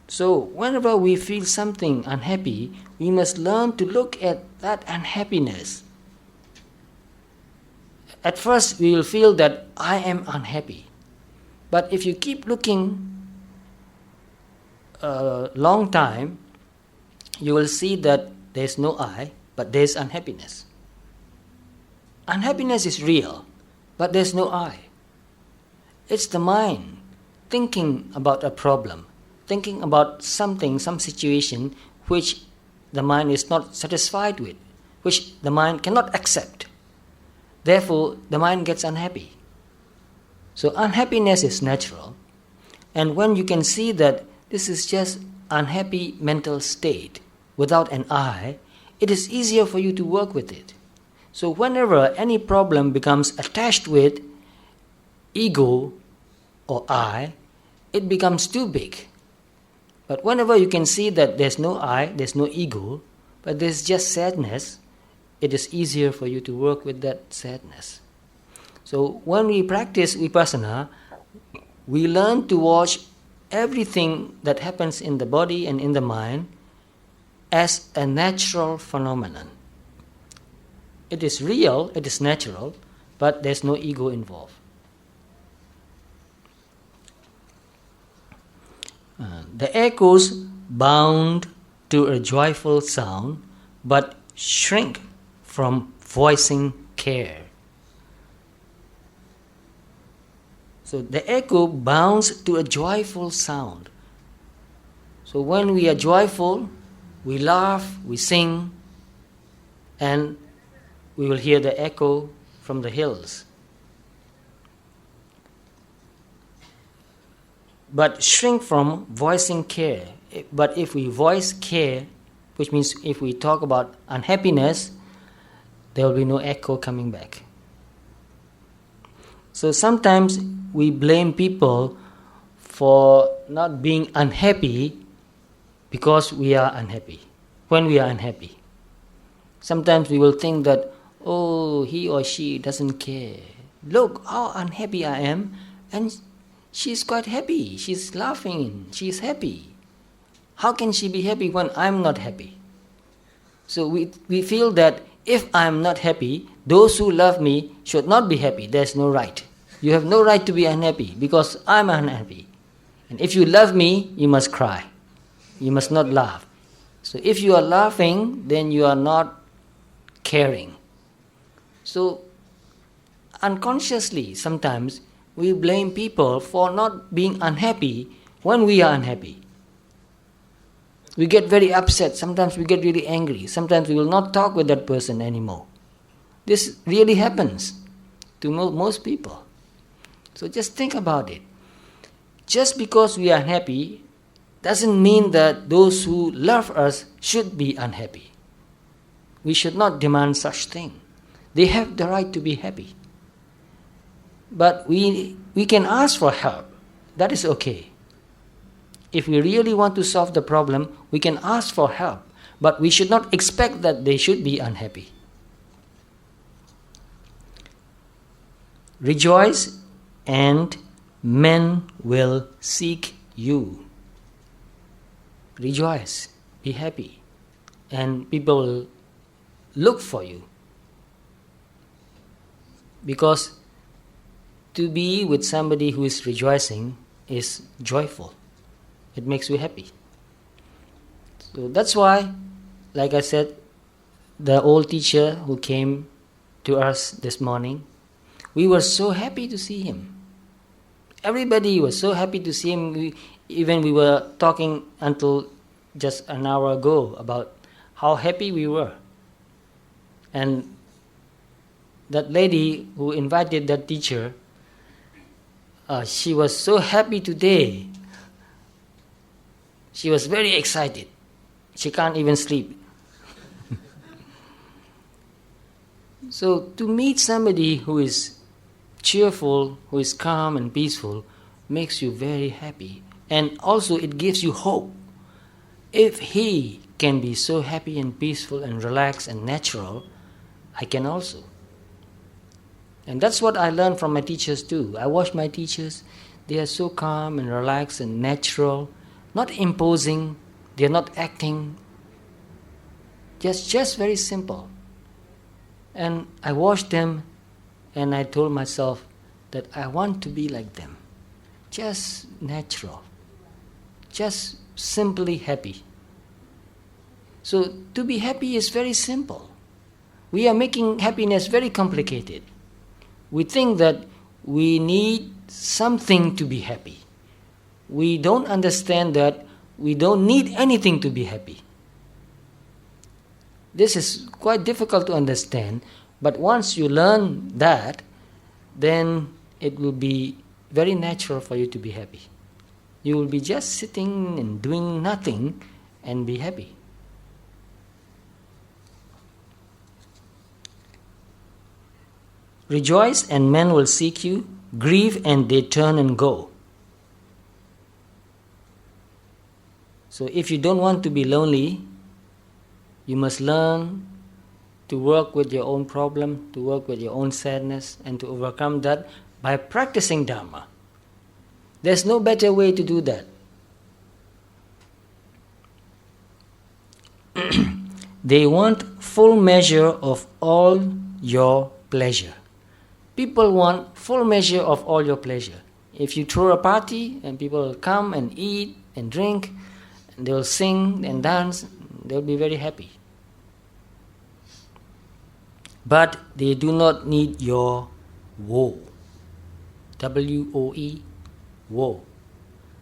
So whenever we feel something unhappy, we must learn to look at that unhappiness. At first we will feel that I am unhappy. But if you keep looking a long time, you will see that there is no I, but there is unhappiness. Unhappiness is real, but there is no I. It's the mind thinking about a problem, thinking about something, some situation which the mind is not satisfied with, which the mind cannot accept. Therefore, the mind gets unhappy. So unhappiness is natural. And when you can see that this is just unhappy mental state without an I, it is easier for you to work with it. So whenever any problem becomes attached with ego or I, it becomes too big. But whenever you can see that there's no I, there's no ego, but there's just sadness, it is easier for you to work with that sadness. So when we practice vipassana, we learn to watch everything that happens in the body and in the mind as a natural phenomenon. It is real, it is natural, but there's no ego involved. The echoes bound to a joyful sound, but shrink from voicing care. So the echo bounds to a joyful sound. So when we are joyful, we laugh, we sing, and we will hear the echo from the hills. But shrink from voicing care. But if we voice care, which means if we talk about unhappiness, there will be no echo coming back. So sometimes we blame people for not being unhappy because we are unhappy, when we are unhappy. Sometimes we will think that, oh, he or she doesn't care. Look how unhappy I am, and she's quite happy. She's laughing. She's happy. How can she be happy when I'm not happy? So we feel that if I'm not happy, those who love me should not be happy. There's no right. You have no right to be unhappy because I'm unhappy. And if you love me, you must cry. You must not laugh. So if you are laughing, then you are not caring. So unconsciously, sometimes we blame people for not being unhappy when we are unhappy. We get very upset. Sometimes we get really angry. Sometimes we will not talk with that person anymore. This really happens to most people. So just think about it. Just because we are unhappy doesn't mean that those who love us should be unhappy. We should not demand such thing. They have the right to be happy. But we can ask for help. That is okay. If we really want to solve the problem, we can ask for help. But we should not expect that they should be unhappy. Rejoice, and men will seek you. Rejoice, be happy, and people will look for you. Because to be with somebody who is rejoicing is joyful. It makes you happy. So that's why, like I said, the old teacher who came to us this morning, we were so happy to see him. Everybody was so happy to see him. Even we were talking until just an hour ago about how happy we were. And that lady who invited that teacher, she was so happy today. She was very excited. She can't even sleep. So to meet somebody who is cheerful, who is calm and peaceful, makes you very happy. And also it gives you hope. If he can be so happy and peaceful and relaxed and natural, I can also. And that's what I learned from my teachers too. I watch my teachers, they are so calm and relaxed and natural, not imposing, they are not acting, just very simple. And I watched them and I told myself that I want to be like them. Just natural. Just simply happy. So to be happy is very simple. We are making happiness very complicated. We think that we need something to be happy. We don't understand that we don't need anything to be happy. This is quite difficult to understand, but once you learn that, then it will be very natural for you to be happy. You will be just sitting and doing nothing and be happy. Rejoice and men will seek you, grieve and they turn and go. So if you don't want to be lonely, you must learn to work with your own problem, to work with your own sadness, and to overcome that by practicing Dhamma. There's no better way to do that. They want full measure of all your pleasure. People want full measure of all your pleasure. If you throw a party and people will come and eat and drink, and they'll sing and dance, they'll be very happy. But they do not need your woe. W-O-E, woe.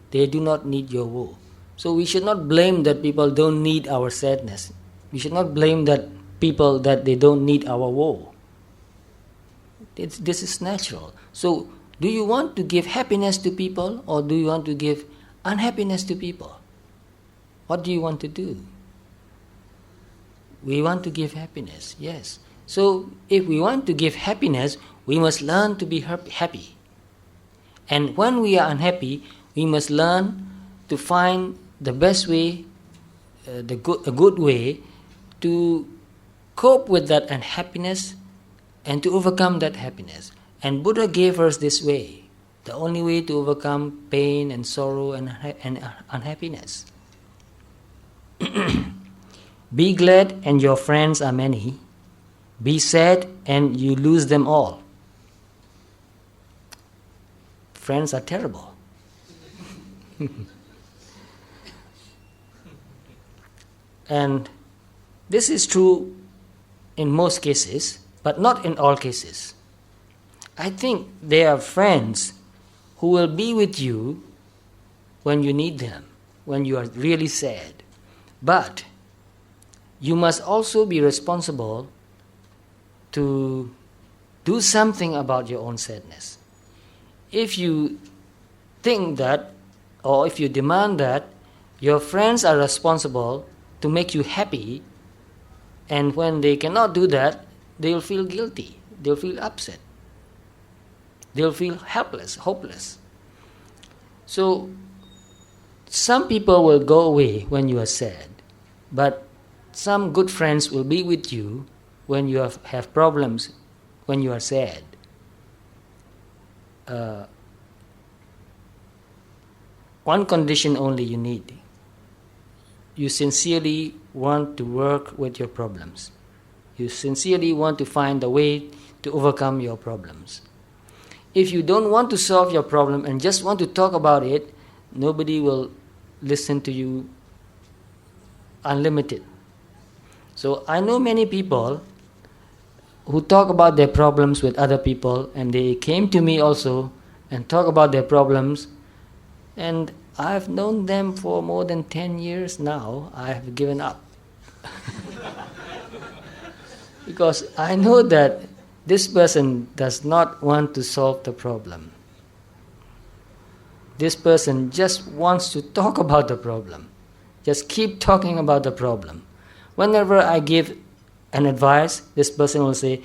They do not need your woe. So we should not blame that people don't need our sadness. We should not blame that people that they don't need our woe. This is natural. So do you want to give happiness to people or do you want to give unhappiness to people? What do you want to do? We want to give happiness, yes. So if we want to give happiness, we must learn to be happy. And when we are unhappy, we must learn to find the best way, a good way to cope with that unhappiness and to overcome that happiness. And Buddha gave us this way, the only way to overcome pain and sorrow and unhappiness. Be glad and your friends are many. Be sad and you lose them all. Friends are terrible. And this is true in most cases, but not in all cases. I think there are friends who will be with you when you need them, when you are really sad. But you must also be responsible to do something about your own sadness. If you think that, or if you demand that, your friends are responsible to make you happy, and when they cannot do that, they'll feel guilty, they'll feel upset, they'll feel helpless, hopeless. So, some people will go away when you are sad, but some good friends will be with you when you have problems, when you are sad. One condition only you need. You sincerely want to work with your problems. You sincerely want to find a way to overcome your problems. if you don't want to solve your problem and just want to talk about it, nobody will listen to you unlimited. So I know many people who talk about their problems with other people, and they came to me also and talk about their problems, and I've known them for more than 10 years now. I have given up. Because I know that this person does not want to solve the problem. This person just wants to talk about the problem. Just keep talking about the problem. Whenever I give an advice, this person will say,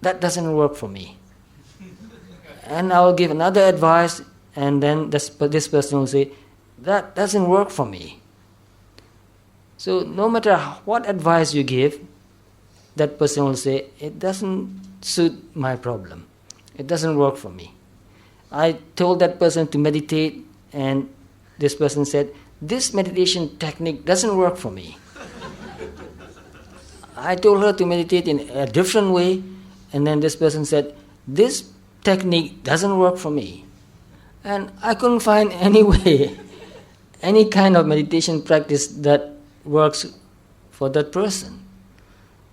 that doesn't work for me. And I will give another advice, and then this person will say, that doesn't work for me. So no matter what advice you give, that person will say, it doesn't suit my problem. It doesn't work for me. I told that person to meditate, and this person said, this meditation technique doesn't work for me. I told her to meditate in a different way, and then this person said, this technique doesn't work for me. And I couldn't find any way, any kind of meditation practice that works for that person.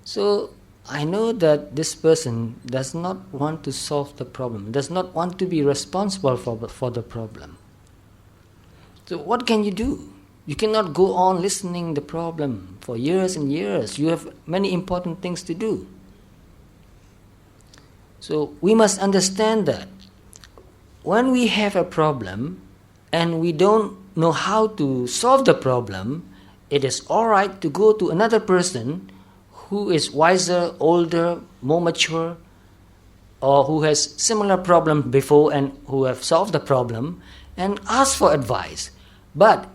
So I know that this person does not want to solve the problem, does not want to be responsible for the problem. So what can you do? You cannot go on listening the problem for years and years. You have many important things to do. So we must understand that when we have a problem and we don't know how to solve the problem, it is all right to go to another person who is wiser, older, more mature, or who has similar problem before and who have solved the problem, and ask for advice. But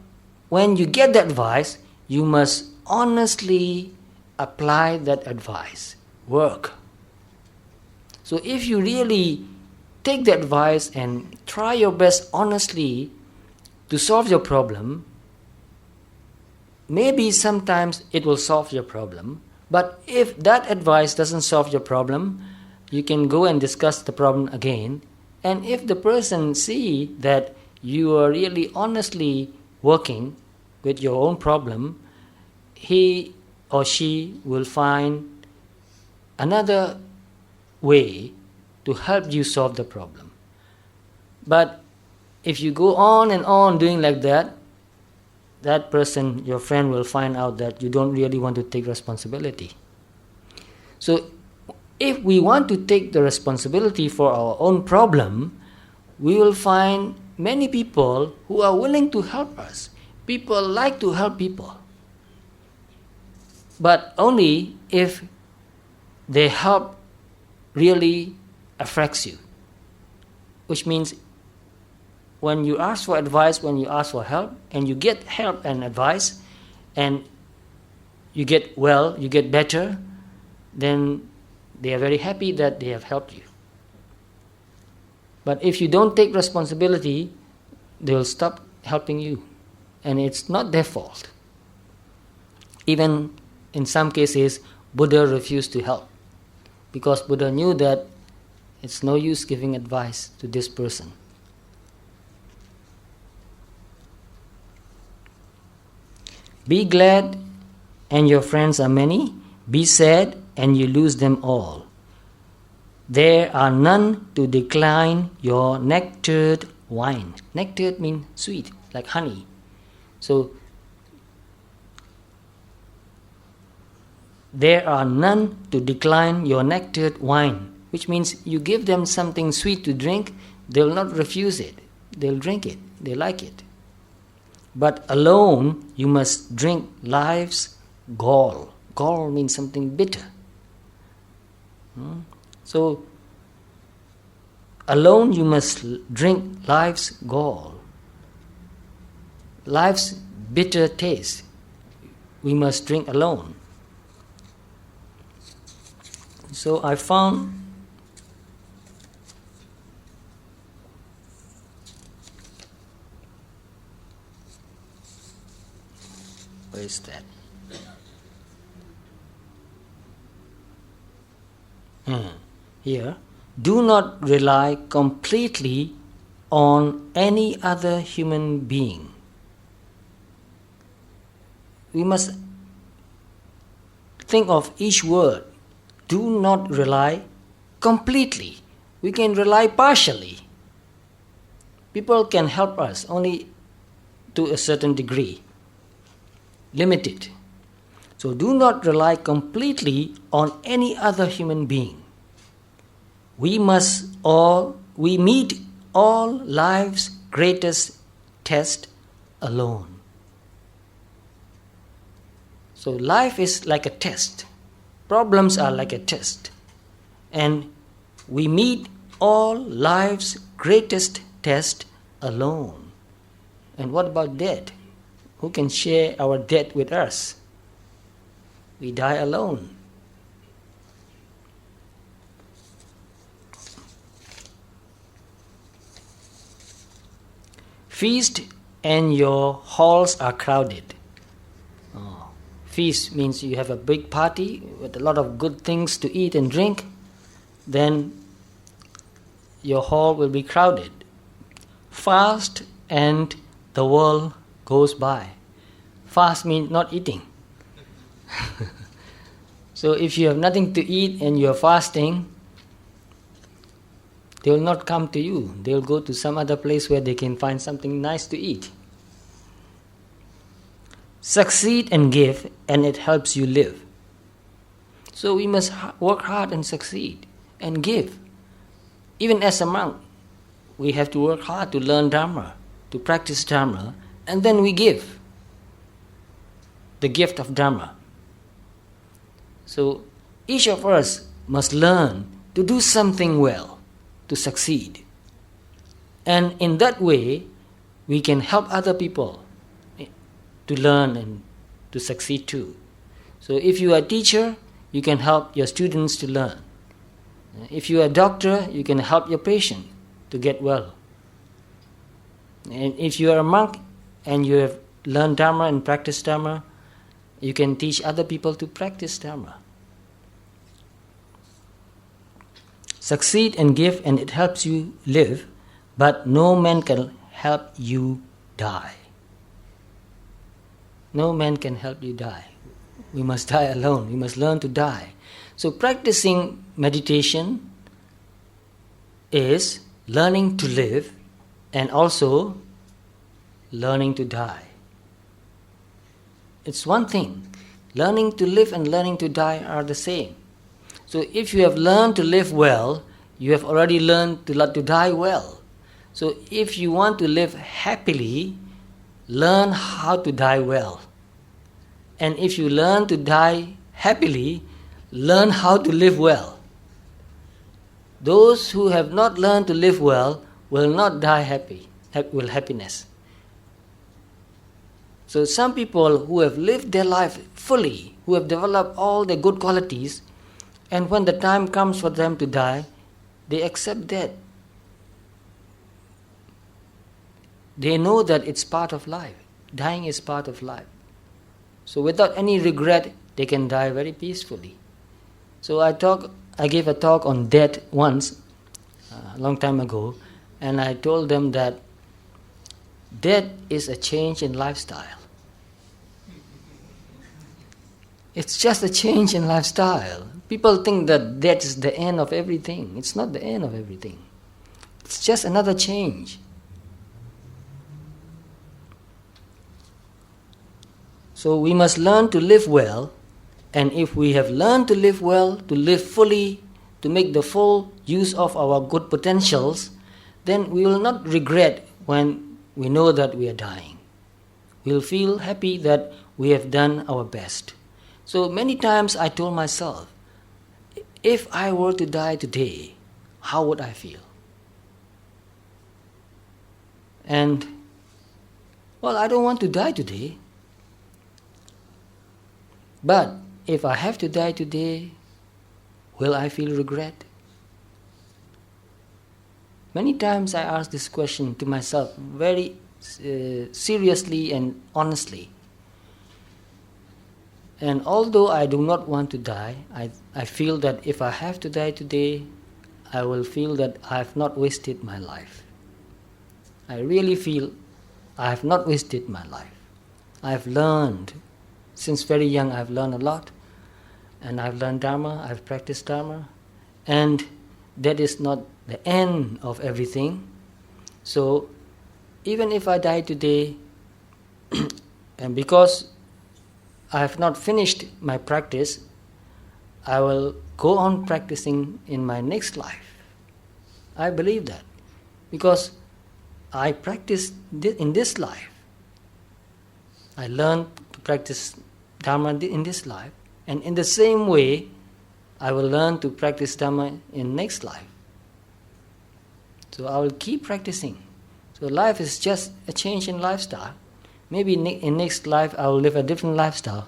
when you get that advice, you must honestly apply that advice. Work. So if you really take the advice and try your best honestly to solve your problem, maybe sometimes it will solve your problem. But if that advice doesn't solve your problem, you can go and discuss the problem again. And if the person see that you are really honestly working with your own problem, he or she will find another way to help you solve the problem. But if you go on and on doing like that, that person, your friend, will find out that you don't really want to take responsibility. So if we want to take the responsibility for our own problem, we will find many people who are willing to help us. People like to help people. But only if their help really affects you. Which means when you ask for advice, when you ask for help, and you get help and advice, and you get well, you get better, then they are very happy that they have helped you. But if you don't take responsibility, they will stop helping you. And it's not their fault. Even in some cases, Buddha refused to help. Because Buddha knew that it's no use giving advice to this person. Be glad and your friends are many. Be sad and you lose them all. There are none to decline your nectared wine. Nectared means sweet, like honey. So, there are none to decline your nectared wine, which means you give them something sweet to drink, they will not refuse it. They'll drink it. They like it. But alone you must drink life's gall. Gall means something bitter. So, alone you must drink life's gall. Life's bitter taste we must drink alone. So I found where is that? Here, do not rely completely on any other human being. We must think of each word. Do not rely completely. We can rely partially. People can help us only to a certain degree, limited. So do not rely completely on any other human being. We meet all life's greatest test alone. So life is like a test. Problems are like a test. And we meet all life's greatest test alone. And what about death? Who can share our death with us? We die alone. Feast and your halls are crowded. Feast means you have a big party with a lot of good things to eat and drink. Then your hall will be crowded. Fast and the world goes by. Fast means not eating. So if you have nothing to eat and you are fasting, they will not come to you. They will go to some other place where they can find something nice to eat. Succeed and give, and it helps you live. So we must work hard and succeed and give. Even as a monk, we have to work hard to learn Dhamma, to practice Dhamma, and then we give the gift of Dhamma. So each of us must learn to do something well, to succeed. And in that way, we can help other people to learn and to succeed too. So if you are a teacher, you can help your students to learn. If you are a doctor, you can help your patient to get well. And if you are a monk and you have learned Dhamma and practiced Dhamma, you can teach other people to practice Dhamma. Succeed and give, and it helps you live, but no man can help you die. No man can help you die. We must die alone. We must learn to die. So practicing meditation is learning to live and also learning to die. It's one thing. Learning to live and learning to die are the same. So if you have learned to live well, you have already learned to die well. So if you want to live happily, learn how to die well. And if you learn to die happily, learn how to live well. Those who have not learned to live well will not die with happiness. So some people who have lived their life fully, who have developed all their good qualities, and when the time comes for them to die, they accept death. They know that it's part of life. Dying is part of life. So without any regret, they can die very peacefully. So I gave a talk on death once, a long time ago, and I told them that death is a change in lifestyle. It's just a change in lifestyle. People think that death is the end of everything. It's not the end of everything. It's just another change. So we must learn to live well, and if we have learned to live well, to live fully, to make the full use of our good potentials, then we will not regret when we know that we are dying. We will feel happy that we have done our best. So many times I told myself, if I were to die today, how would I feel? And, well, I don't want to die today. But if I have to die today, will I feel regret? Many times I ask this question to myself very seriously and honestly. And although I do not want to die, I feel that if I have to die today, I will feel that I have not wasted my life. I really feel I have not wasted my life. I have learned, since very young I have learned a lot, and I have learned Dhamma, I have practiced Dhamma, and that is not the end of everything. So even if I die today, and because I have not finished my practice, I will go on practicing in my next life. I believe that, because I practiced in this life. I learned to practice Dhamma in this life, and in the same way, I will learn to practice Dhamma in next life. So I will keep practicing. So life is just a change in lifestyle. Maybe in next life I will live a different lifestyle.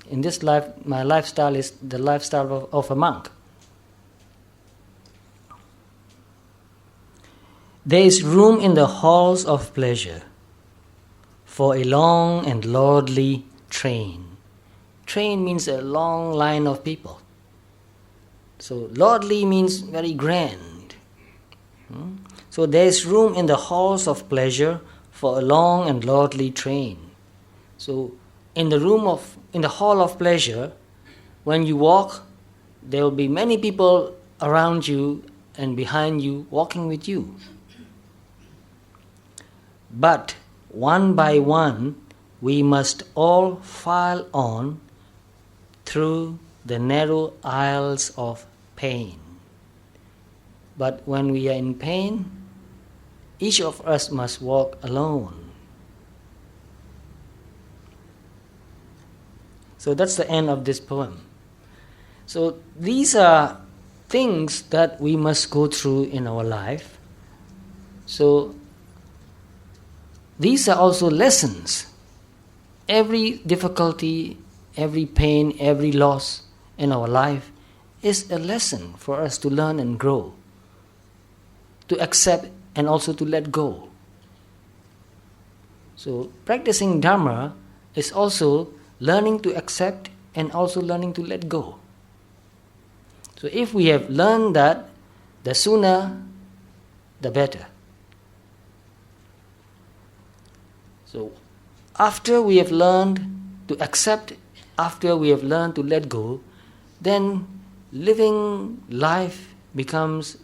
In this life, my lifestyle is the lifestyle of a monk. There is room in the halls of pleasure for a long and lordly train. Train means a long line of people. So lordly means very grand. So there is room in the halls of pleasure for a long and lordly train. So in the hall of pleasure, when you walk, there will be many people around you and behind you walking with you. But one by one, we must all file on through the narrow aisles of pain. But when we are in pain, each of us must walk alone. So that's the end of this poem. So these are things that we must go through in our life. So these are also lessons. Every difficulty, every pain, every loss in our life is a lesson for us to learn and grow, to accept and also to let go. So practicing Dhamma is also learning to accept and also learning to let go. So if we have learned that, the sooner the better. So after we have learned to accept, after we have learned to let go, then living life becomes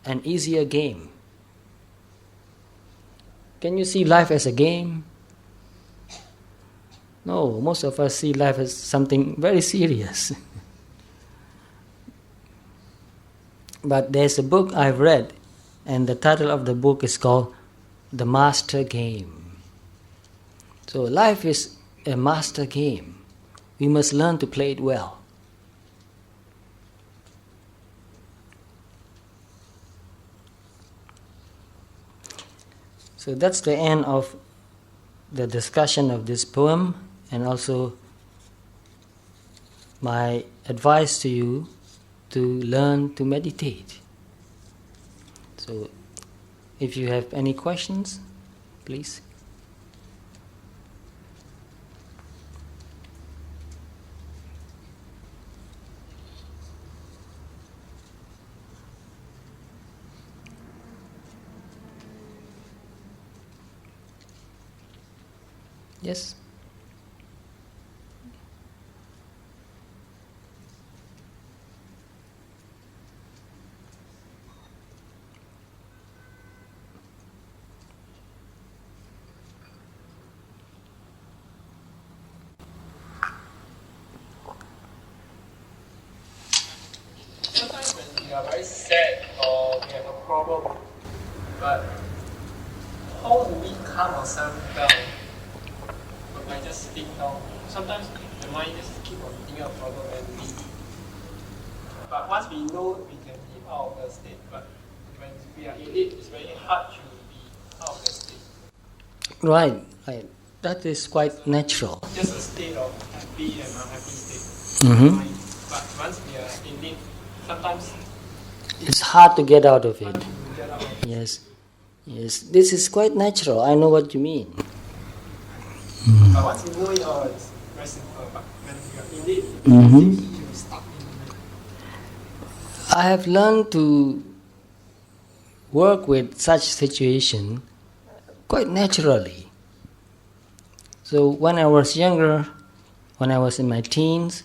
an easier game. Can you see life as a game? No, most of us see life as something very serious. But there's a book I've read, and the title of the book is called The Master Game. So life is a master game. We must learn to play it well. So that's the end of the discussion of this poem, and also my advice to you to learn to meditate. So if you have any questions, please. Yes? Sometimes when we are very sad or we have a problem, but how do we calm ourselves down? I just think down. Sometimes the mind just keep on thinking of problem and but once we know, we can be out of the state. But when we are in it, it's very hard to be out of the state. Right. That is quite natural. Just a state of happy and unhappy state. Mm-hmm. But once we are in it, sometimes it's hard to get out of it. Get out of it. Yes. This is quite natural. I know what you mean. But once you know it, it's very simple. But when you are in it, Mm-hmm. it seems to be stuck in it. I have learned to work with such situation quite naturally. So when I was younger, when I was in my teens,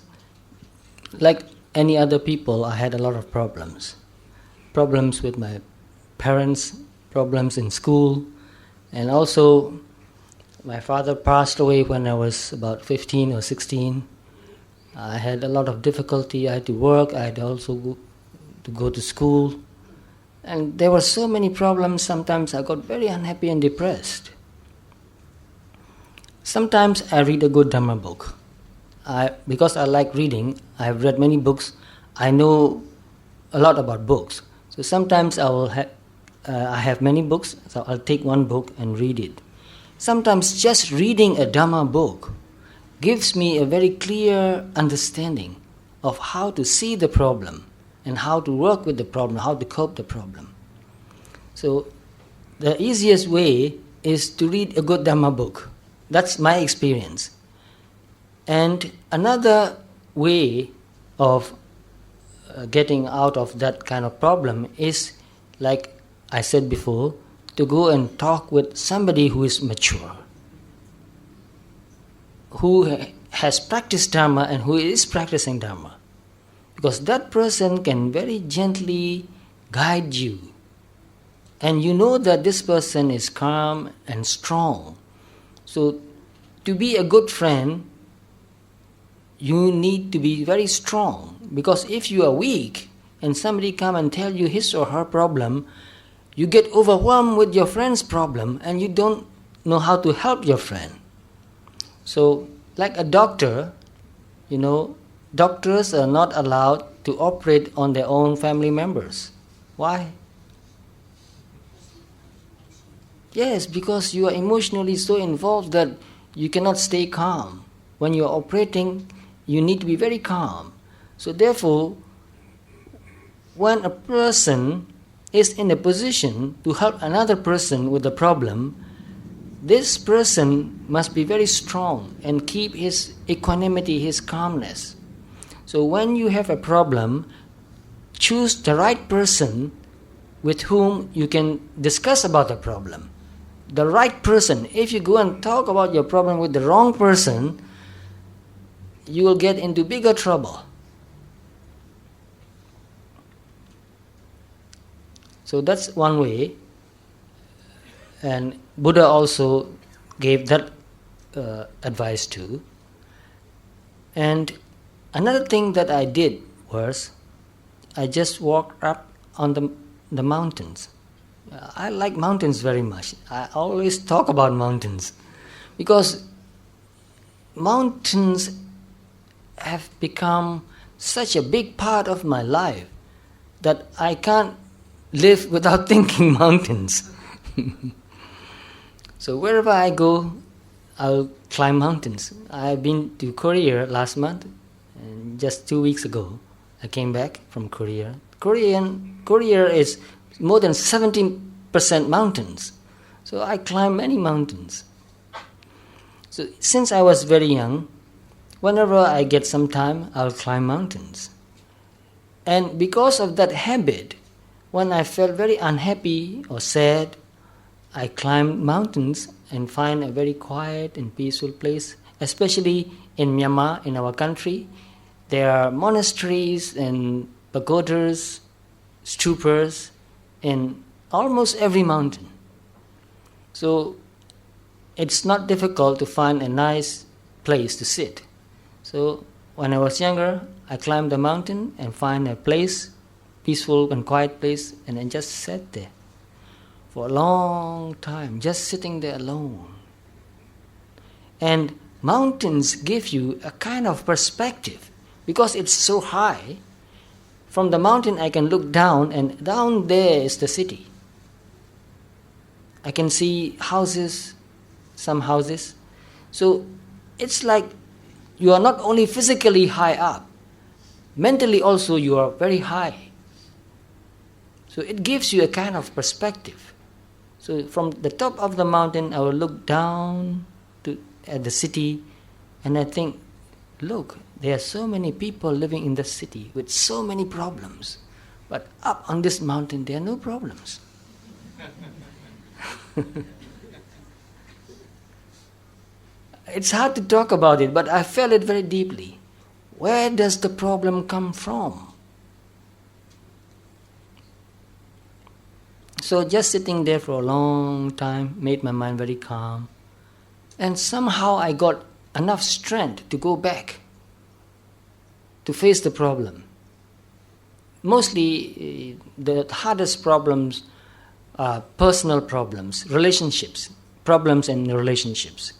like any other people, I had a lot of problems. Problems with my parents, problems in school, and also my father passed away when I was about 15 or 16. I had a lot of difficulty. I had to work. I had also to go to school. And there were so many problems. Sometimes I got very unhappy and depressed. Sometimes I read a good Dhamma book. Because I like reading, I have read many books. I know a lot about books. So sometimes I have many books, so I'll take one book and read it. Sometimes just reading a Dhamma book gives me a very clear understanding of how to see the problem and how to work with the problem, how to cope the problem. So the easiest way is to read a good Dhamma book. That's my experience. And another way of getting out of that kind of problem is, like I said before, to go and talk with somebody who is mature, who has practiced Dhamma and who is practicing Dhamma. Because that person can very gently guide you. And you know that this person is calm and strong. So to be a good friend, you need to be very strong. Because if you are weak and somebody come and tell you his or her problem, you get overwhelmed with your friend's problem and you don't know how to help your friend. So, like a doctor, doctors are not allowed to operate on their own family members. Why? Yes, because you are emotionally so involved that you cannot stay calm. When you are operating, you need to be very calm. So therefore, when a person is in a position to help another person with a problem, this person must be very strong and keep his equanimity, his calmness. So when you have a problem, choose the right person with whom you can discuss about the problem. The right person. If you go and talk about your problem with the wrong person, you will get into bigger trouble. So that's one way. And Buddha also gave that advice too. And another thing that I did was, I just walked up on the mountains. I like mountains very much. I always talk about mountains because mountains have become such a big part of my life that I can't live without thinking mountains. So wherever I go, I'll climb mountains. I've been to Korea last month, and just 2 weeks ago, I came back from Korea. Korea is more than 70% mountains. So I climb many mountains. So since I was very young, whenever I get some time, I'll climb mountains. And because of that habit, when I felt very unhappy or sad, I climbed mountains and find a very quiet and peaceful place. Especially in Myanmar, in our country, there are monasteries and pagodas, stupas in almost every mountain. So it's not difficult to find a nice place to sit. So when I was younger, I climbed the mountain and find a place, peaceful and quiet place, and then just sat there for a long time, just sitting there alone. And mountains give you a kind of perspective because it's so high. From the mountain I can look down, and down there is the city. I can see houses, some houses. So it's like you are not only physically high up, mentally also you are very high. So it gives you a kind of perspective. So from the top of the mountain, I will look down at the city, and I think, look, there are so many people living in the city with so many problems. But up on this mountain, there are no problems. It's hard to talk about it, but I felt it very deeply. Where does the problem come from? So just sitting there for a long time made my mind very calm. And somehow I got enough strength to go back, to face the problem. Mostly the hardest problems are personal problems, relationships, problems in relationships.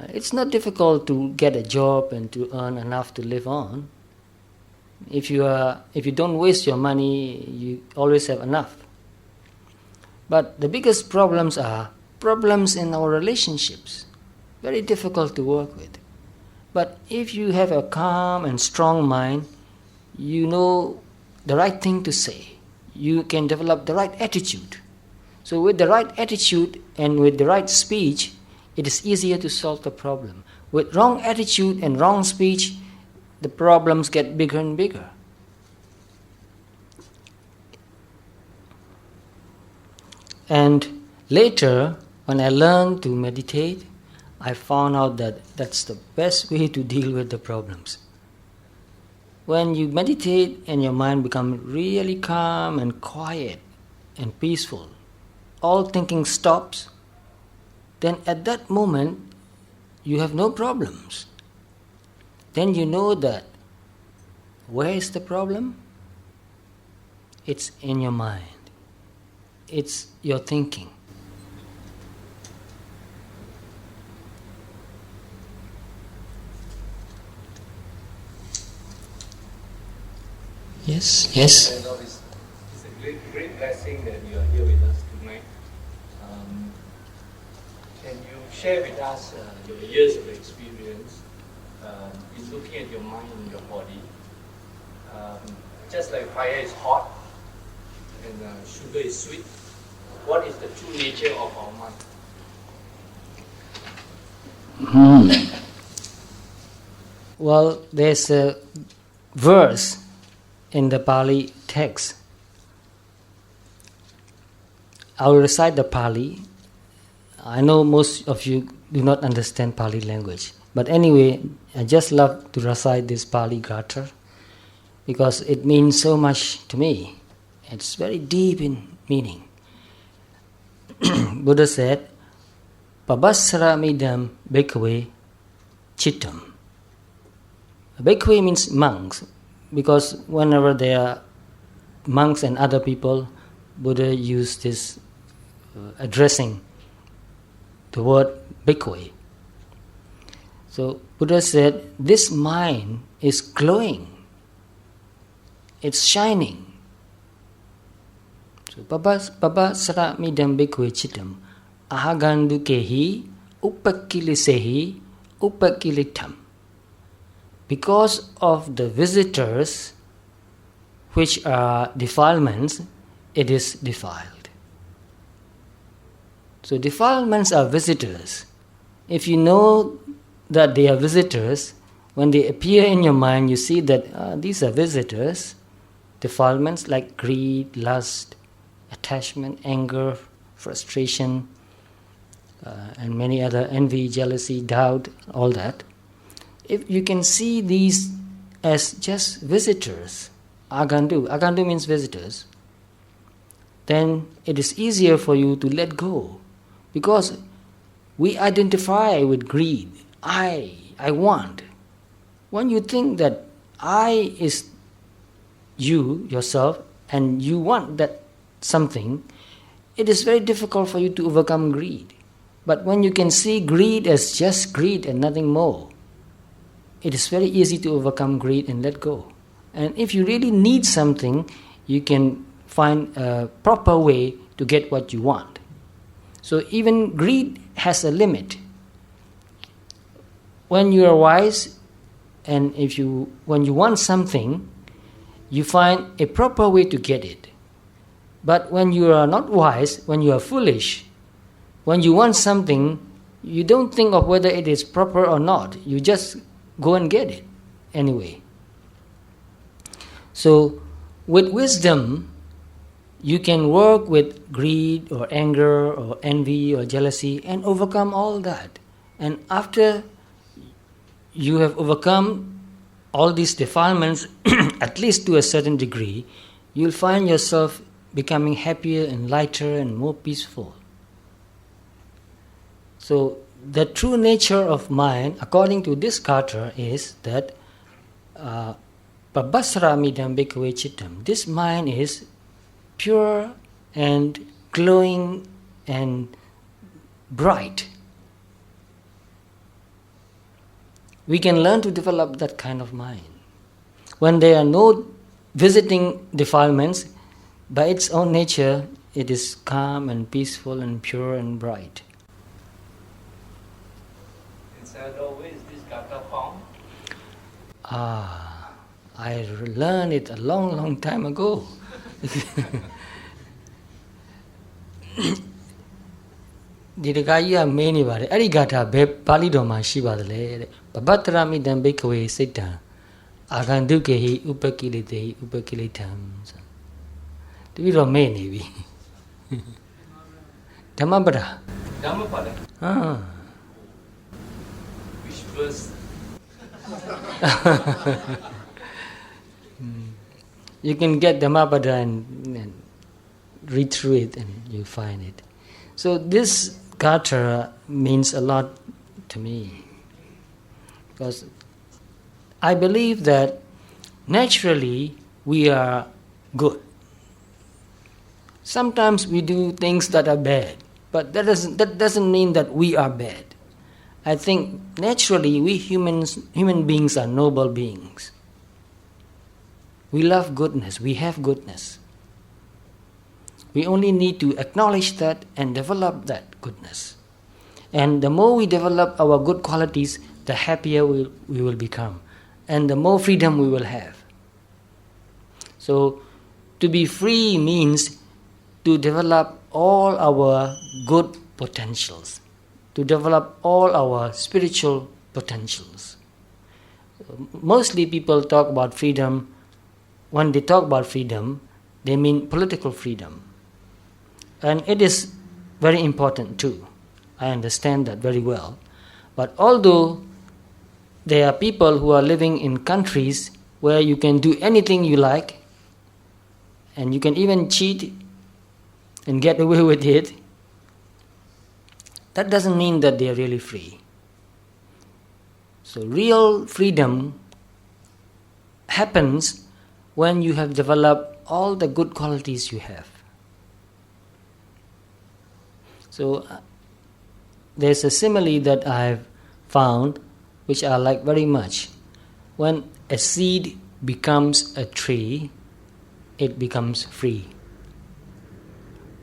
It's not difficult to get a job and to earn enough to live on. If you don't waste your money, you always have enough. But the biggest problems are problems in our relationships. Very difficult to work with. But if you have a calm and strong mind, you know the right thing to say. You can develop the right attitude. So with the right attitude and with the right speech, it is easier to solve the problem. With wrong attitude and wrong speech, the problems get bigger and bigger. And later, when I learned to meditate, I found out that that's the best way to deal with the problems. When you meditate and your mind becomes really calm and quiet and peaceful, all thinking stops, then at that moment, you have no problems. Then you know that where is the problem? It's in your mind. It's your thinking. Yes. It's a great blessing that you are here with us tonight. Can you share with us your years of experience in looking at your mind and your body? Just like fire is hot and sugar is sweet, what is the true nature of our mind? Well, there's a verse in the Pali text. I will recite the Pali. I know most of you do not understand Pali language. But anyway, I just love to recite this Pali Gatha because it means so much to me. It's very deep in meaning. Buddha said, Pabassaramidam bhikkhave chittam. Bhikkhave means monks, because whenever there are monks and other people, Buddha used this addressing the word bhikkhave. So Buddha said, this mind is glowing, it's shining. So Pabassaramidam bhikkhave chittam ahagandukehi upakilisehi upakilitam. Because of the visitors, which are defilements, it is defiled. So defilements are visitors. If you know that they are visitors, when they appear in your mind, you see that these are visitors. Defilements like greed, lust, attachment, anger, frustration, and many other, envy, jealousy, doubt, all that. If you can see these as just visitors, agandu means visitors, then it is easier for you to let go. Because we identify with greed. I want. When you think that I is you, yourself, and you want that something, it is very difficult for you to overcome greed. But when you can see greed as just greed and nothing more, it is very easy to overcome greed and let go. And if you really need something, you can find a proper way to get what you want. So even greed has a limit. When you are wise, and when you want something, you find a proper way to get it. But when you are not wise, when you are foolish, when you want something, you don't think of whether it is proper or not. You just go and get it anyway. So with wisdom, you can work with greed or anger or envy or jealousy and overcome all that. And after you have overcome all these defilements, at least to a certain degree, you'll find yourself becoming happier and lighter and more peaceful. So the true nature of mind, according to this Kata, is that Pabasramidam bhikkhave chittam. This mind is pure and glowing and bright. We can learn to develop that kind of mind. When there are no visiting defilements, by its own nature, it is calm and peaceful and pure and bright. In Sayadaw, where is this Kata found? I learned it a long, long time ago. Didakaya meni bare. Arigata be Pali doma shiva le. Babatrami dan bhikkhave siddha. Agandukehi upakilitehi upakilitam. Tibiro meni bi. Dhammapada. Dhammapada? Which verse? You can get Dhammapada and read through it and you find it. So this Kata means a lot to me. Because I believe that naturally we are good. Sometimes we do things that are bad, but that doesn't mean that we are bad. I think naturally we human beings are noble beings. We love goodness, we have goodness. We only need to acknowledge that and develop that goodness. And the more we develop our good qualities, the happier we will become. And the more freedom we will have. So, to be free means to develop all our good potentials, to develop all our spiritual potentials. Mostly people talk about freedom. When they talk about freedom, they mean political freedom. And it is very important too. I understand that very well. But although there are people who are living in countries where you can do anything you like, and you can even cheat and get away with it, that doesn't mean that they are really free. So real freedom happens when you have developed all the good qualities you have. So there's a simile that I've found which I like very much. When a seed becomes a tree, it becomes free.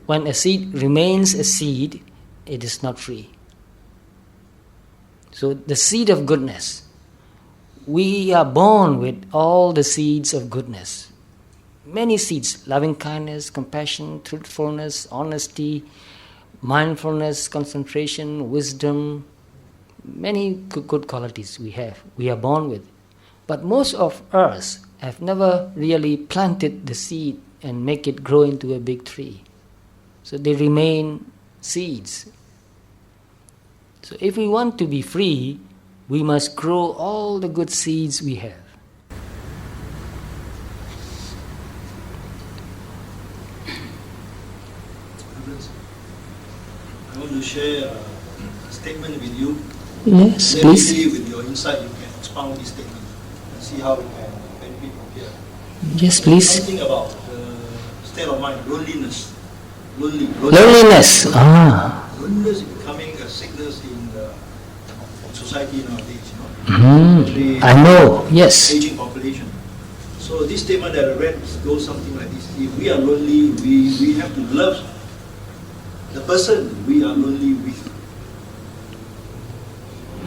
When a seed remains a seed, it is not free. So the seed of goodness, we are born with all the seeds of goodness. Many seeds: loving kindness, compassion, truthfulness, honesty, mindfulness, concentration, wisdom. Many good qualities we are born with. But most of us have never really planted the seed and make it grow into a big tree. So they remain seeds. So if we want to be free, we must grow all the good seeds we have. I want to share a statement with you. Yes, Then please. maybe with your insight, you can expound this statement and see how we can benefit from here. Yes, please. Something about the state of mind, loneliness. Loneliness. Loneliness is becoming a sickness in society nowadays. I know. Yes. Aging population. So this statement that I read goes something like this: if we are lonely, we have to love the person we are lonely with.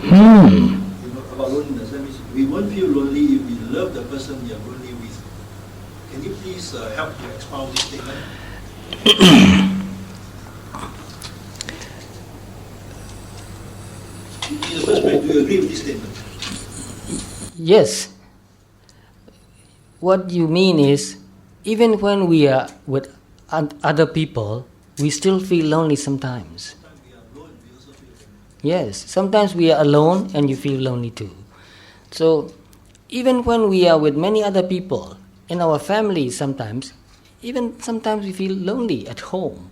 About loneliness, that means we won't feel lonely if we love the person we are lonely with. Can you please help to expound this statement? In the first place, do you agree with this statement? Yes. What you mean is, even when we are with other people, we still feel lonely sometimes. Sometimes we are alone, we also feel lonely. Yes, sometimes we are alone and you feel lonely too. So, even when we are with many other people, in our family sometimes we feel lonely at home.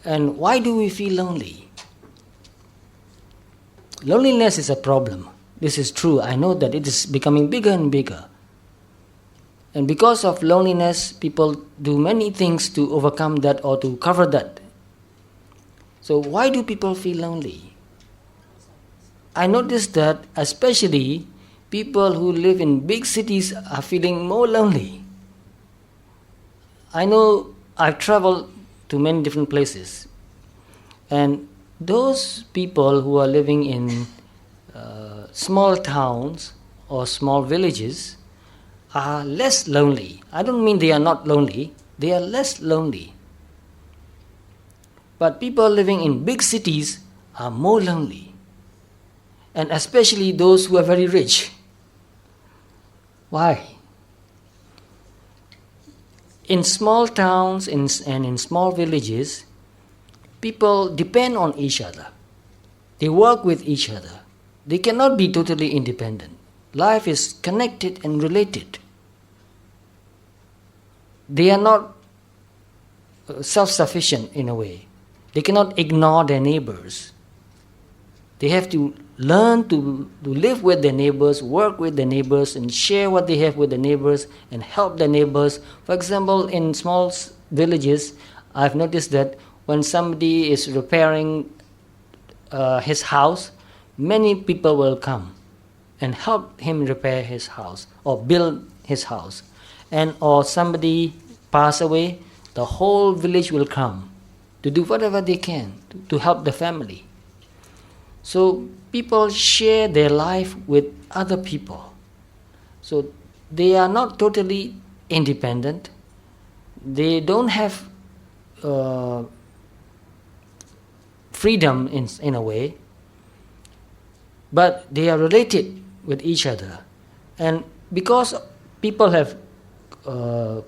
And why do we feel lonely? Loneliness is a problem. This is true. I know that it is becoming bigger and bigger. And because of loneliness, people do many things to overcome that or to cover that. So why do people feel lonely? I noticed that especially people who live in big cities are feeling more lonely. I know I've traveled to many different places, and those people who are living in small towns or small villages are less lonely. I don't mean they are not lonely, they are less lonely. But people living in big cities are more lonely, and especially those who are very rich. Why? In small towns and in small villages, people depend on each other. They work with each other. They cannot be totally independent. Life is connected and related. They are not self-sufficient in a way. They cannot ignore their neighbors. They have to learn to live with their neighbors, work with their neighbors, and share what they have with the neighbors and help the neighbors. For example, in small villages, I've noticed that when somebody is repairing his house, many people will come and help him repair his house or build his house. And or somebody pass away, the whole village will come to do whatever they can to help the family. So people share their life with other people. So they are not totally independent. They don't have freedom in a way, but they are related with each other. And because people have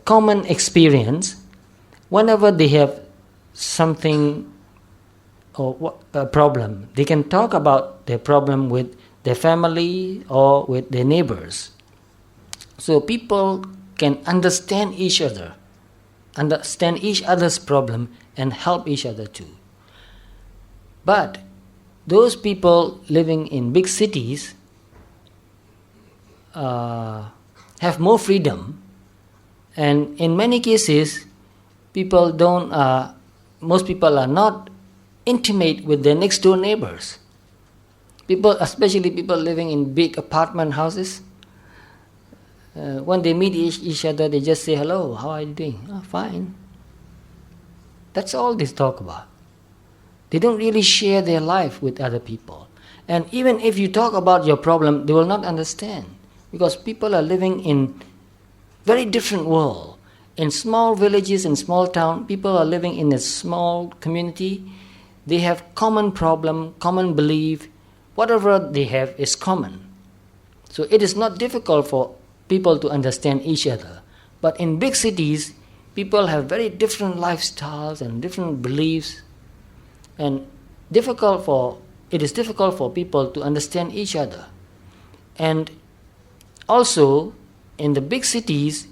common experience, whenever they have something or a problem, they can talk about their problem with their family or with their neighbors. So people can understand each other, understand each other's problem and help each other too. But those people living in big cities have more freedom, and in many cases most people are not intimate with their next door neighbors. People, especially people living in big apartment houses, when they meet each other, they just say, "Hello, how are you doing?" "Oh, fine." That's all they talk about. They don't really share their life with other people. And even if you talk about your problem, they will not understand, because people are living in very different world. In small villages, in small town, people are living in a small community. They have common problem, common belief. Whatever they have is common. So it is not difficult for people to understand each other. But in big cities, people have very different lifestyles and different beliefs, and it is difficult for people to understand each other. And also, in the big cities,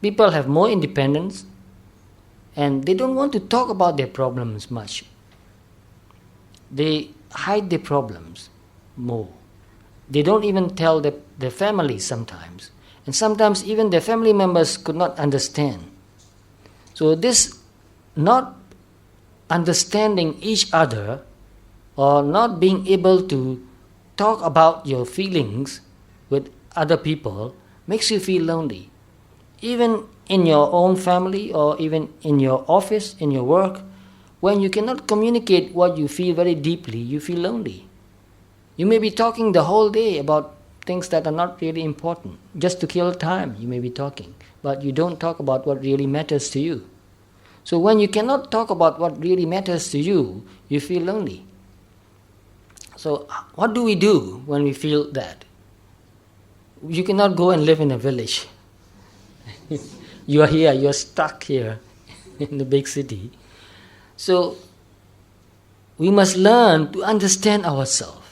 people have more independence, and they don't want to talk about their problems much. They hide their problems more. They don't even tell their families sometimes. And sometimes even their family members could not understand. So this not understanding each other or not being able to talk about your feelings with other people makes you feel lonely. Even in your own family or even in your office, in your work, when you cannot communicate what you feel very deeply, you feel lonely. You may be talking the whole day about things that are not really important. Just to kill time, you may be talking, but you don't talk about what really matters to you. So when you cannot talk about what really matters to you, you feel lonely. So what do we do when we feel that? You cannot go and live in a village. You are here, you are stuck here in the big city. So, we must learn to understand ourselves.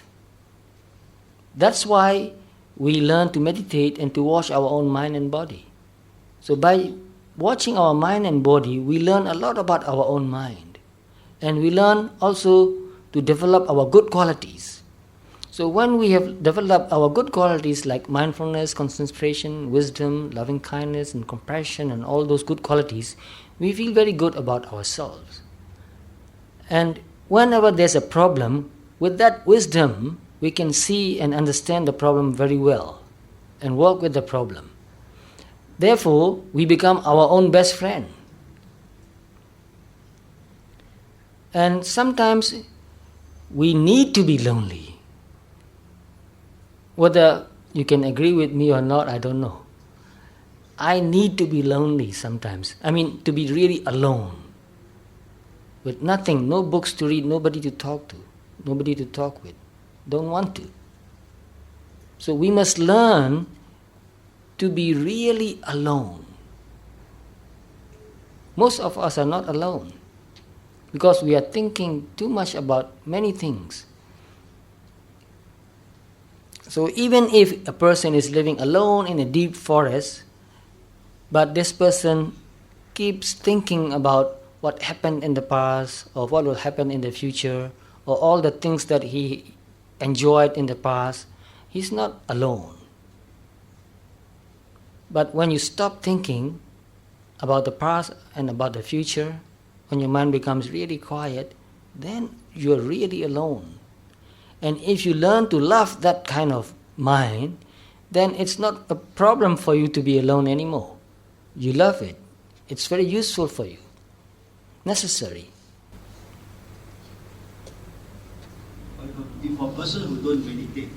That's why we learn to meditate and to watch our own mind and body. So by watching our mind and body, we learn a lot about our own mind. And we learn also to develop our good qualities. So when we have developed our good qualities like mindfulness, concentration, wisdom, loving kindness and compassion and all those good qualities, we feel very good about ourselves. And whenever there's a problem, with that wisdom, we can see and understand the problem very well and work with the problem. Therefore, we become our own best friend. And sometimes we need to be lonely. Whether you can agree with me or not, I don't know. I need to be lonely sometimes. I mean, to be really alone. With nothing, no books to read, nobody to talk to, nobody to talk with. Don't want to. So we must learn to be really alone. Most of us are not alone because we are thinking too much about many things. So even if a person is living alone in a deep forest, but this person keeps thinking about what happened in the past or what will happen in the future or all the things that he enjoyed in the past, he's not alone. But when you stop thinking about the past and about the future, when your mind becomes really quiet, then you're really alone. And if you learn to love that kind of mind, then it's not a problem for you to be alone anymore. You love it. It's very useful for you. Necessary. If a person who don't meditate,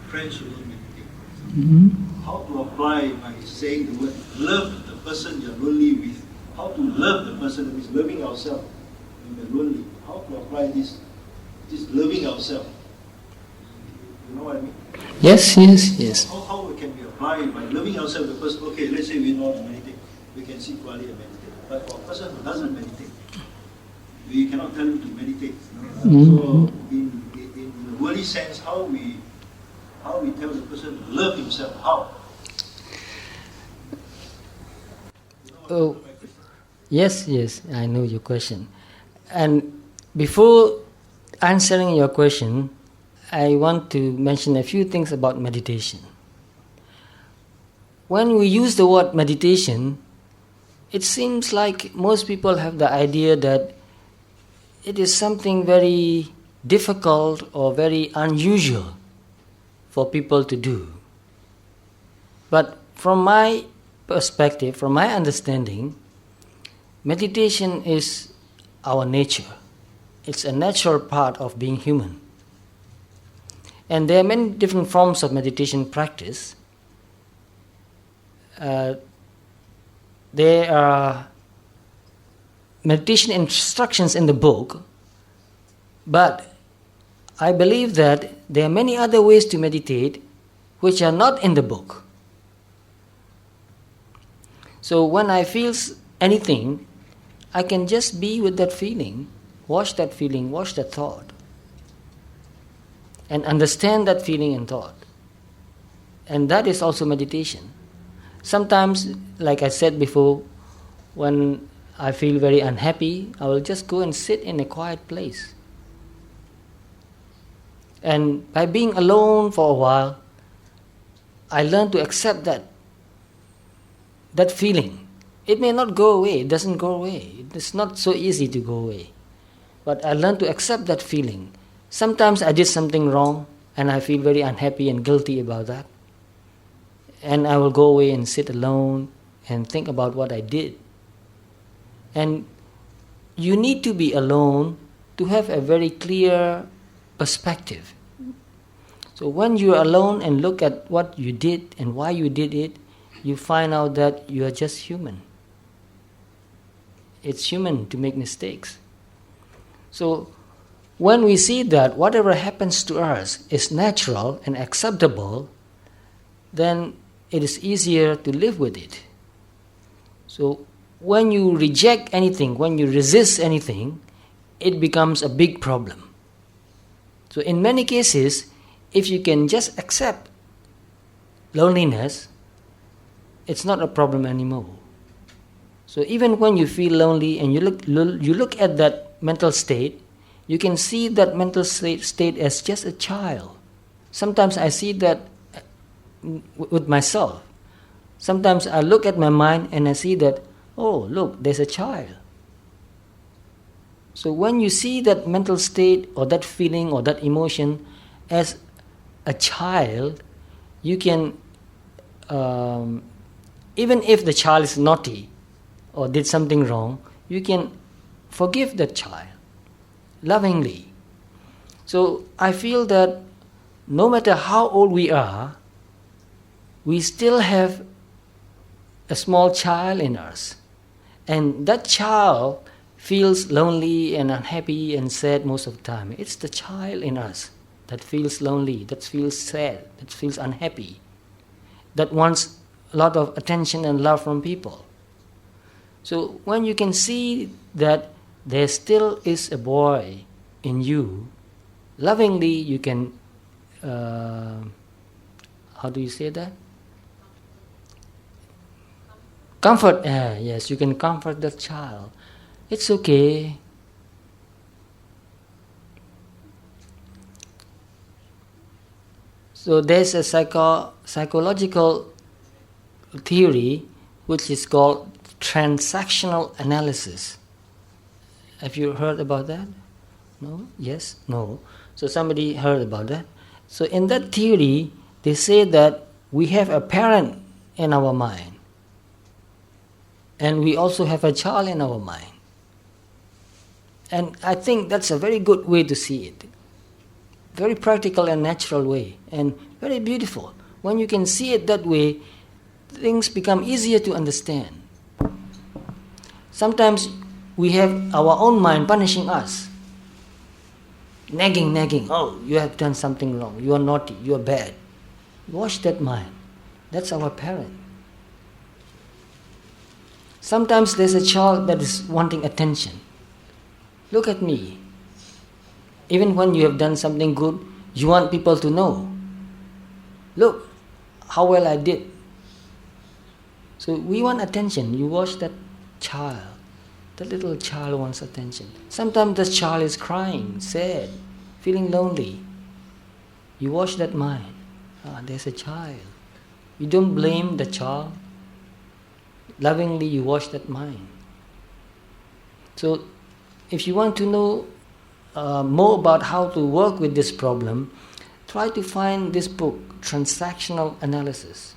friends who don't meditate, how to apply by saying the word love the person you're lonely with? How to love the person, that means loving ourselves when we're lonely. How to apply this loving ourselves? You know what I mean? Yes. How can we apply by loving ourselves the person? Okay, let's say we know how to meditate. We can sit quietly and meditate. But for a person who doesn't meditate, we cannot tell him to meditate. So in the worldly sense, how we tell the person to love himself? How? Oh, yes, I know your question. And before answering your question, I want to mention a few things about meditation. When we use the word meditation, it seems like most people have the idea that it is something very difficult or very unusual for people to do. But from my perspective, from my understanding, meditation is our nature. It's a natural part of being human. And there are many different forms of meditation practice. There are meditation instructions in the book, but I believe that there are many other ways to meditate which are not in the book. So when I feel anything, I can just be with that feeling, watch that thought, and understand that feeling and thought. And that is also meditation. Sometimes, like I said before, when I feel very unhappy, I will just go and sit in a quiet place. And by being alone for a while, I learn to accept that feeling. It may not go away, it doesn't go away. It's not so easy to go away. But I learn to accept that feeling. Sometimes I did something wrong and I feel very unhappy and guilty about that. And I will go away and sit alone and think about what I did. And you need to be alone to have a very clear perspective. So when you are alone and look at what you did and why you did it, you find out that you are just human. It's human to make mistakes. So when we see that whatever happens to us is natural and acceptable, then it is easier to live with it. So when you reject anything, when you resist anything, it becomes a big problem. So in many cases, if you can just accept loneliness, it's not a problem anymore. So even when you feel lonely and you look at that mental state, you can see that mental state as just a child. Sometimes I see that with myself. Sometimes I look at my mind and I see that, oh, look, there's a child. So when you see that mental state or that feeling or that emotion as a child, you can, even if the child is naughty or did something wrong, you can forgive that child lovingly. So I feel that no matter how old we are, we still have a small child in us. And that child feels lonely and unhappy and sad most of the time. It's the child in us that feels lonely, that feels sad, that feels unhappy, that wants a lot of attention and love from people. So when you can see that there still is a boy in you, lovingly you can, how do you say that? Comfort, yes, you can comfort that child. It's okay. So there's a psychological theory which is called transactional analysis. Have you heard about that? No? Yes? No? So somebody heard about that. So in that theory, they say that we have a parent in our mind. And we also have a child in our mind. And I think that's a very good way to see it. Very practical and natural way. And very beautiful. When you can see it that way, things become easier to understand. Sometimes we have our own mind punishing us. Nagging. Oh, you have done something wrong. You are naughty. You are bad. Wash that mind. That's our parent. Sometimes there's a child that is wanting attention. Look at me. Even when you have done something good, you want people to know. Look how well I did. So we want attention. You watch that child. The little child wants attention. Sometimes the child is crying, sad, feeling lonely. You watch that mind. There's a child. You don't blame the child. Lovingly you watch that mind. So if you want to know more about how to work with this problem, try to find this book, Transactional Analysis.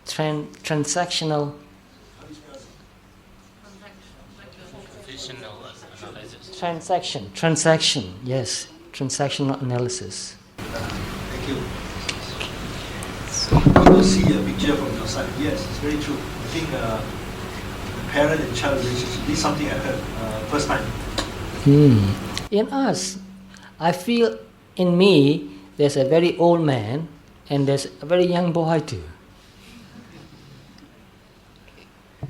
Transactional Transaction, yes. Transactional analysis. Thank you. You will see a picture from your side. Yes, it's very true. I think parent and child relationship, this is something I heard first time. In us, I feel in me, there's a very old man and there's a very young boy too.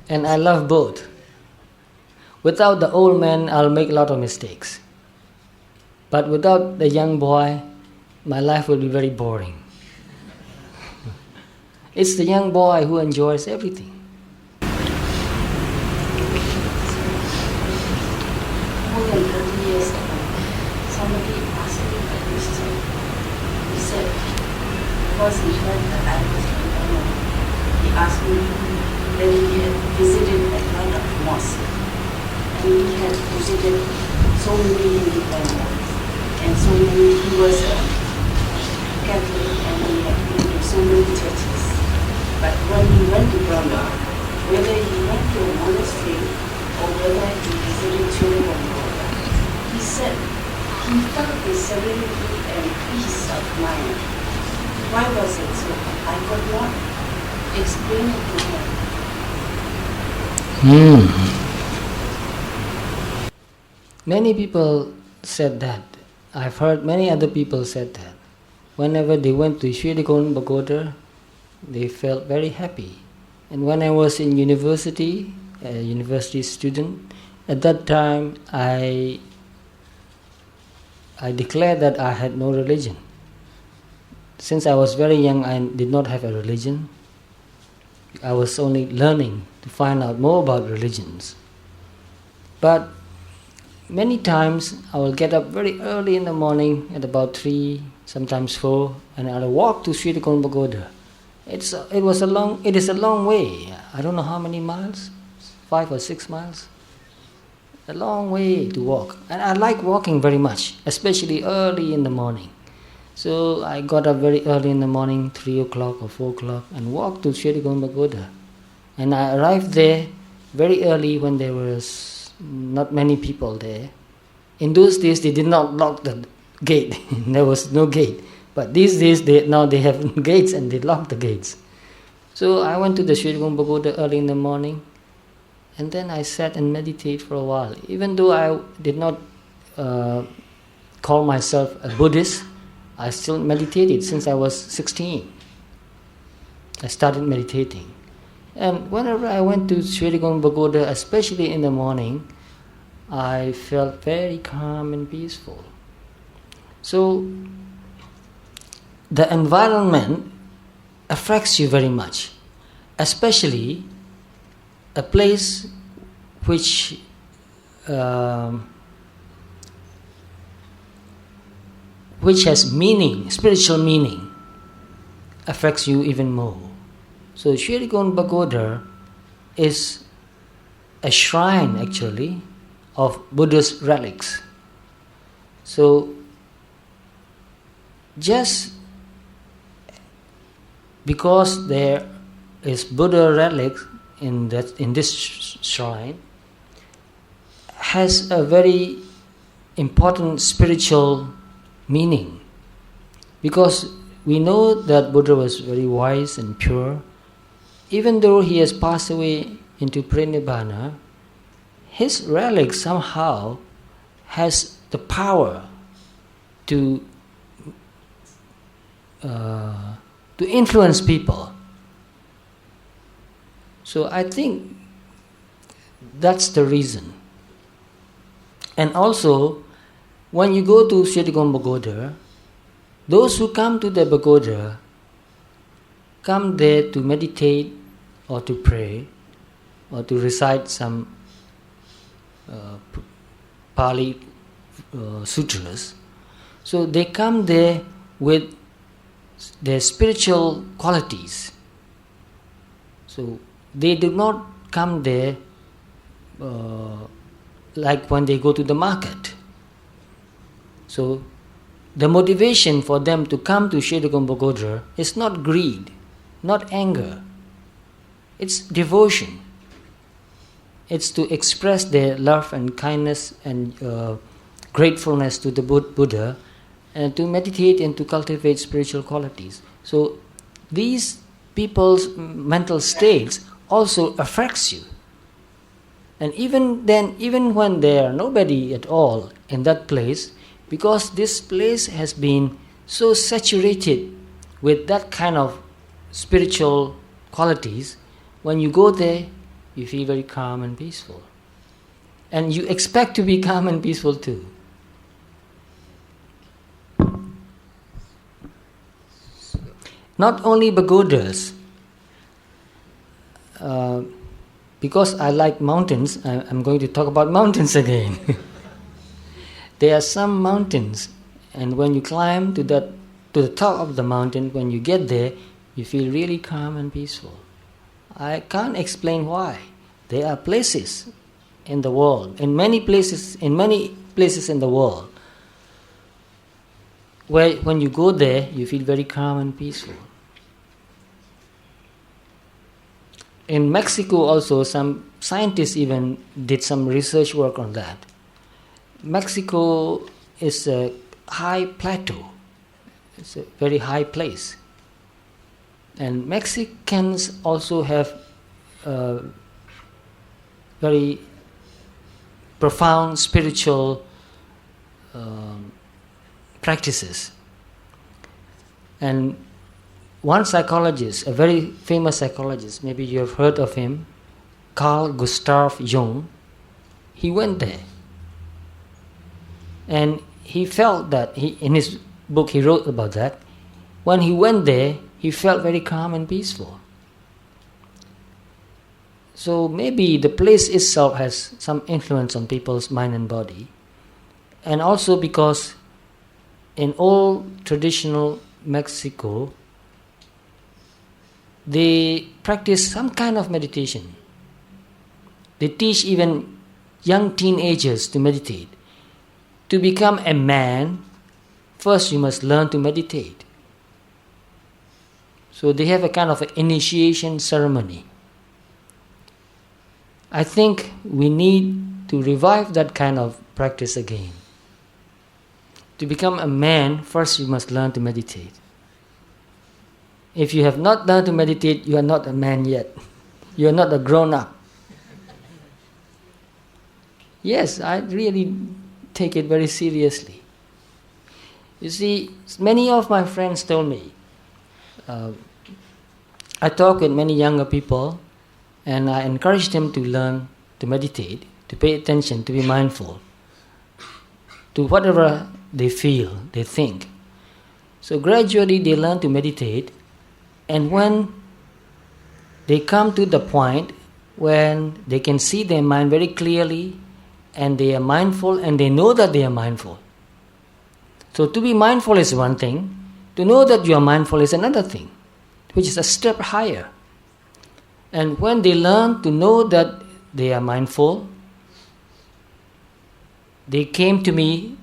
And I love both. Without the old man, I'll make a lot of mistakes. But without the young boy, my life will be very boring. It's the young boy who enjoys everything. More than 30 years ago, somebody asked me a question. He said, because he heard that I was from Dhamma, he asked me that he had visited a lot of mosques. And he had visited so many independents. And so many, he was a Catholic and he had been to so many churches. But when he went to Burma, whether he went to a monastery or whether he visited children of God, he said he felt a serenity and peace of mind. Why was it so? I could not explain it to him. Many people said that. I've heard many other people said that. Whenever they went to Sri Pagoda, They felt very happy. And when I was in university, a university student, at that time I declared that I had no religion. Since I was very young, I did not have a religion. I was only learning to find out more about religions. But many times I will get up very early in the morning at about 3, sometimes 4, and I'll walk to Sri Tikon Pagoda. It is a long way. I don't know how many miles, 5 or 6 miles. A long way to walk. And I like walking very much, especially early in the morning. So I got up very early in the morning, 3 o'clock or 4 o'clock, and walked to Sri Tikon Pagoda. And I arrived there very early when there was not many people there. In those days, they did not lock the gate. There was no gate. But these days, now they have gates and they lock the gates. So I went to the Sri Tikon Pagoda early in the morning, and then I sat and meditated for a while. Even though I did not call myself a Buddhist, I still meditated since I was 16. I started meditating. And whenever I went to Sri Tikon Pagoda, especially in the morning, I felt very calm and peaceful. So the environment affects you very much, especially a place which has meaning, spiritual meaning, affects you even more. So Sri Tikon Pagoda is a shrine actually of Buddhist relics. So just because there is Buddha relics in this shrine has a very important spiritual meaning, because we know that Buddha was very wise and pure. Even though he has passed away into Pranirvana, his relic somehow has the power to influence people. So I think that's the reason. And also, when you go to Sri Tikon Pagoda, those who come to the pagoda come there to meditate or to pray or to recite some Pali sutras. So they come there with their spiritual qualities. So they do not come there like when they go to the market. So the motivation for them to come to Sri Tikon Pagoda is not greed, not anger. It's devotion. It's to express their love and kindness and gratefulness to the Buddha, and to meditate and to cultivate spiritual qualities. So these people's mental states also affects you. And even then, even when there are nobody at all in that place, because this place has been so saturated with that kind of spiritual qualities, when you go there, you feel very calm and peaceful. And you expect to be calm and peaceful too. Not only pagodas, because I like mountains, I'm going to talk about mountains again. There are some mountains, and when you climb to the top of the mountain, when you get there, you feel really calm and peaceful. I can't explain why. There are places in the world, in many places in the world, where when you go there, you feel very calm and peaceful. In Mexico also, some scientists even did some research work on that. Mexico is a high plateau. It's a very high place. And Mexicans also have very profound spiritual practices. And one psychologist, a very famous psychologist, maybe you have heard of him, Carl Gustav Jung, he went there. And he felt that, in his book he wrote about that, when he went there, he felt very calm and peaceful. So maybe the place itself has some influence on people's mind and body. And also because in old traditional Mexico, they practice some kind of meditation. They teach even young teenagers to meditate. To become a man, first you must learn to meditate. So they have a kind of an initiation ceremony. I think we need to revive that kind of practice again. To become a man, first you must learn to meditate. If you have not learned to meditate, you are not a man yet. You are not a grown-up. Yes, I really take it very seriously. You see, many of my friends told me, I talk with many younger people, and I encourage them to learn to meditate, to pay attention, to be mindful, to whatever they feel, they think. So gradually they learn to meditate, and when they come to the point when they can see their mind very clearly, and they are mindful, and they know that they are mindful. So to be mindful is one thing, to know that you are mindful is another thing, which is a step higher. And when they learn to know that they are mindful, they came to me,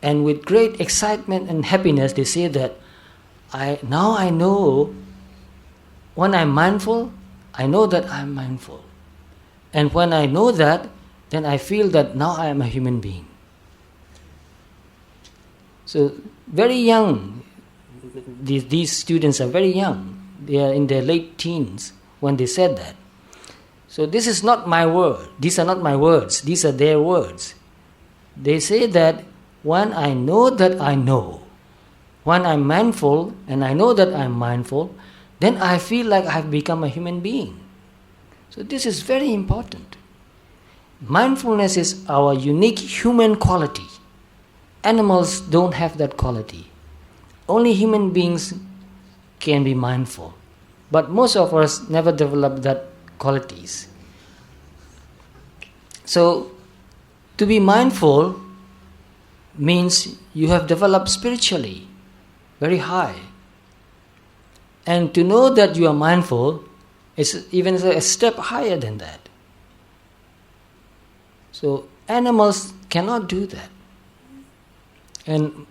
and with great excitement and happiness they say that now I know when I'm mindful, I know that I'm mindful. And when I know that, then I feel that now I am a human being. So very young, these students are very young. They are in their late teens when they said that. So this is not my word. These are not my words. These are their words. They say that when I know that I know, when I'm mindful and I know that I'm mindful, then I feel like I've become a human being. So this is very important. Mindfulness is our unique human quality. Animals don't have that quality. Only human beings can be mindful. But most of us never develop that qualities. So, to be mindful means you have developed spiritually very high. And to know that you are mindful is even a step higher than that. So animals cannot do that. And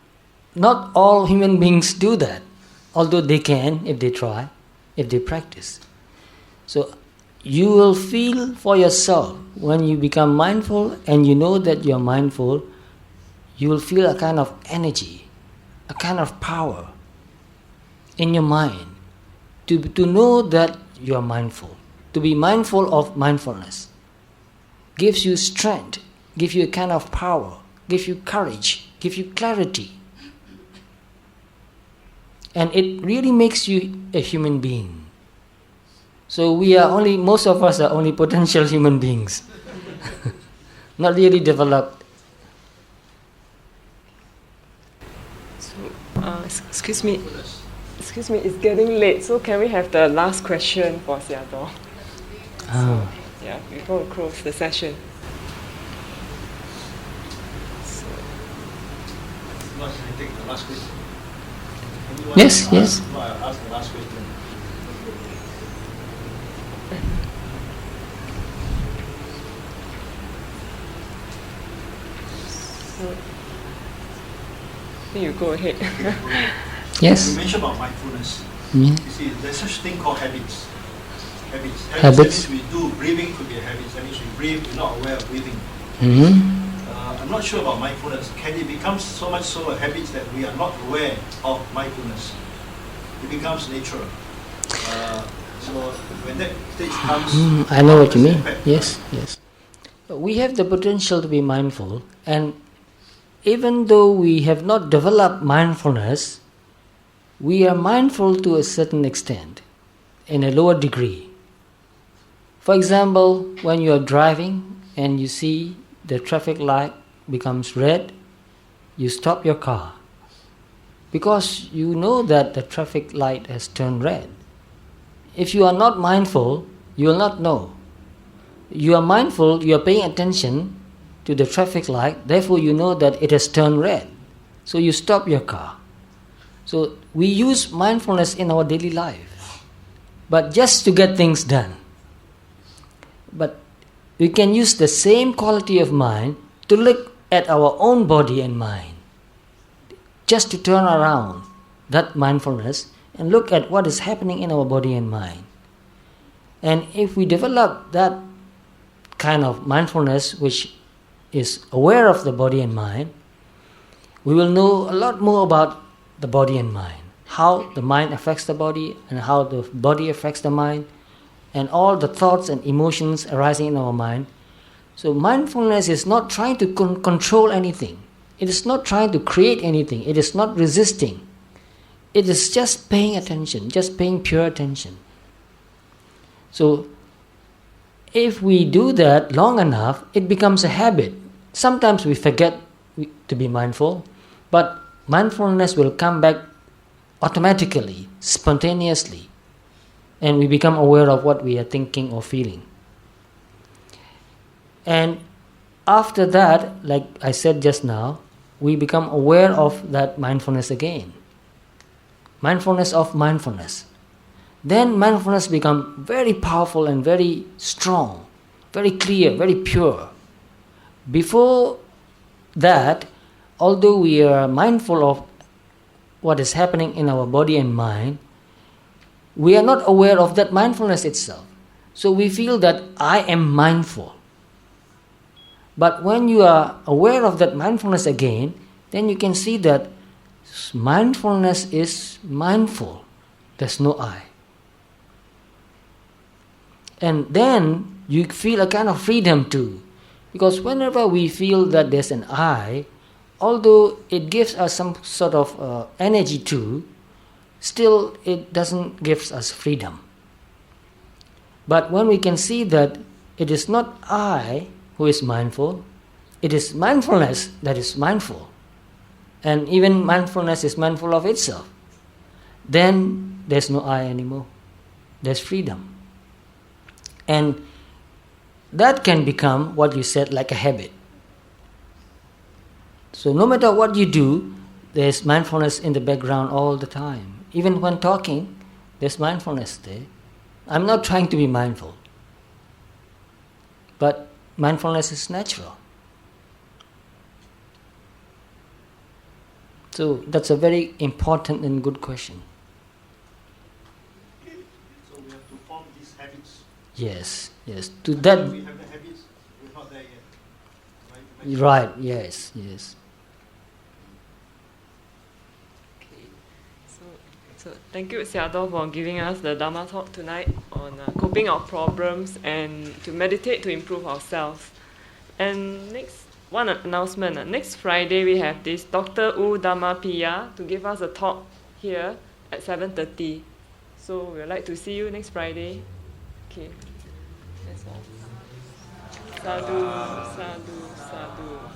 not all human beings do that, although they can if they try, if they practice. So you will feel for yourself when you become mindful and you know that you are mindful, you will feel a kind of energy, a kind of power in your mind to know that you are mindful. To be mindful of mindfulness gives you strength, gives you a kind of power, gives you courage, gives you clarity. And it really makes you a human being. So most of us are only potential human beings, not really developed. So, excuse me, it's getting late, so can we have the last question for Sayadaw? Oh. Yeah, before we close the session. Can I take the last question? Yes, yes. No, I'll ask the last question. You go ahead. Yes. You mentioned about mindfulness. Yeah. You see, there's such thing called habits. Habits. Habits. That means we do. Breathing could be a habit. That means we breathe, we're not aware of breathing. Mm-hmm. I'm not sure about mindfulness. Can it become so much so a habit that we are not aware of mindfulness? It becomes natural. So when that stage comes... I know what you mean. Yes, yes. We have the potential to be mindful, and even though we have not developed mindfulness, we are mindful to a certain extent, in a lower degree. For example, when you are driving and you see the traffic light becomes red, you stop your car because you know that the traffic light has turned red. If you are not mindful, you will not know. You are mindful, you are paying attention to the traffic light, therefore you know that it has turned red. So you stop your car. So we use mindfulness in our daily life, but just to get things done. But we can use the same quality of mind to look at our own body and mind, just to turn around that mindfulness and look at what is happening in our body and mind. And if we develop that kind of mindfulness which is aware of the body and mind, we will know a lot more about the body and mind, how the mind affects the body and how the body affects the mind, and all the thoughts and emotions arising in our mind. So mindfulness is not trying to control anything. It is not trying to create anything. It is not resisting. It is just paying attention, just paying pure attention. So if we do that long enough, it becomes a habit. Sometimes we forget to be mindful, but mindfulness will come back automatically, spontaneously, and we become aware of what we are thinking or feeling. And after that, like I said just now, we become aware of that mindfulness again. Mindfulness of mindfulness. Then mindfulness becomes very powerful and very strong, very clear, very pure. Before that, although we are mindful of what is happening in our body and mind, we are not aware of that mindfulness itself. So we feel that I am mindful. But when you are aware of that mindfulness again, then you can see that mindfulness is mindful. There's no I. And then you feel a kind of freedom too. Because whenever we feel that there's an I, although it gives us some sort of energy too, still it doesn't give us freedom. But when we can see that it is not I who is mindful, it is mindfulness that is mindful, and even mindfulness is mindful of itself, then there's no I anymore. There's freedom. And that can become what you said, like a habit. So no matter what you do, there's mindfulness in the background all the time. Even when talking, there's mindfulness there. I'm not trying to be mindful, but mindfulness is natural. So that's a very important and good question. So we have to form these habits. Yes. To that. We have the habits, we're not there yet. Right. Yes. So thank you, Sayadaw, for giving us the Dhamma talk tonight on coping our problems and to meditate to improve ourselves. And next, one announcement. Next Friday we have this Dr. U Dhamma Piya to give us a talk here at 7:30. So we'd like to see you next Friday. Okay, that's all. Sadhu, sadhu, sadhu.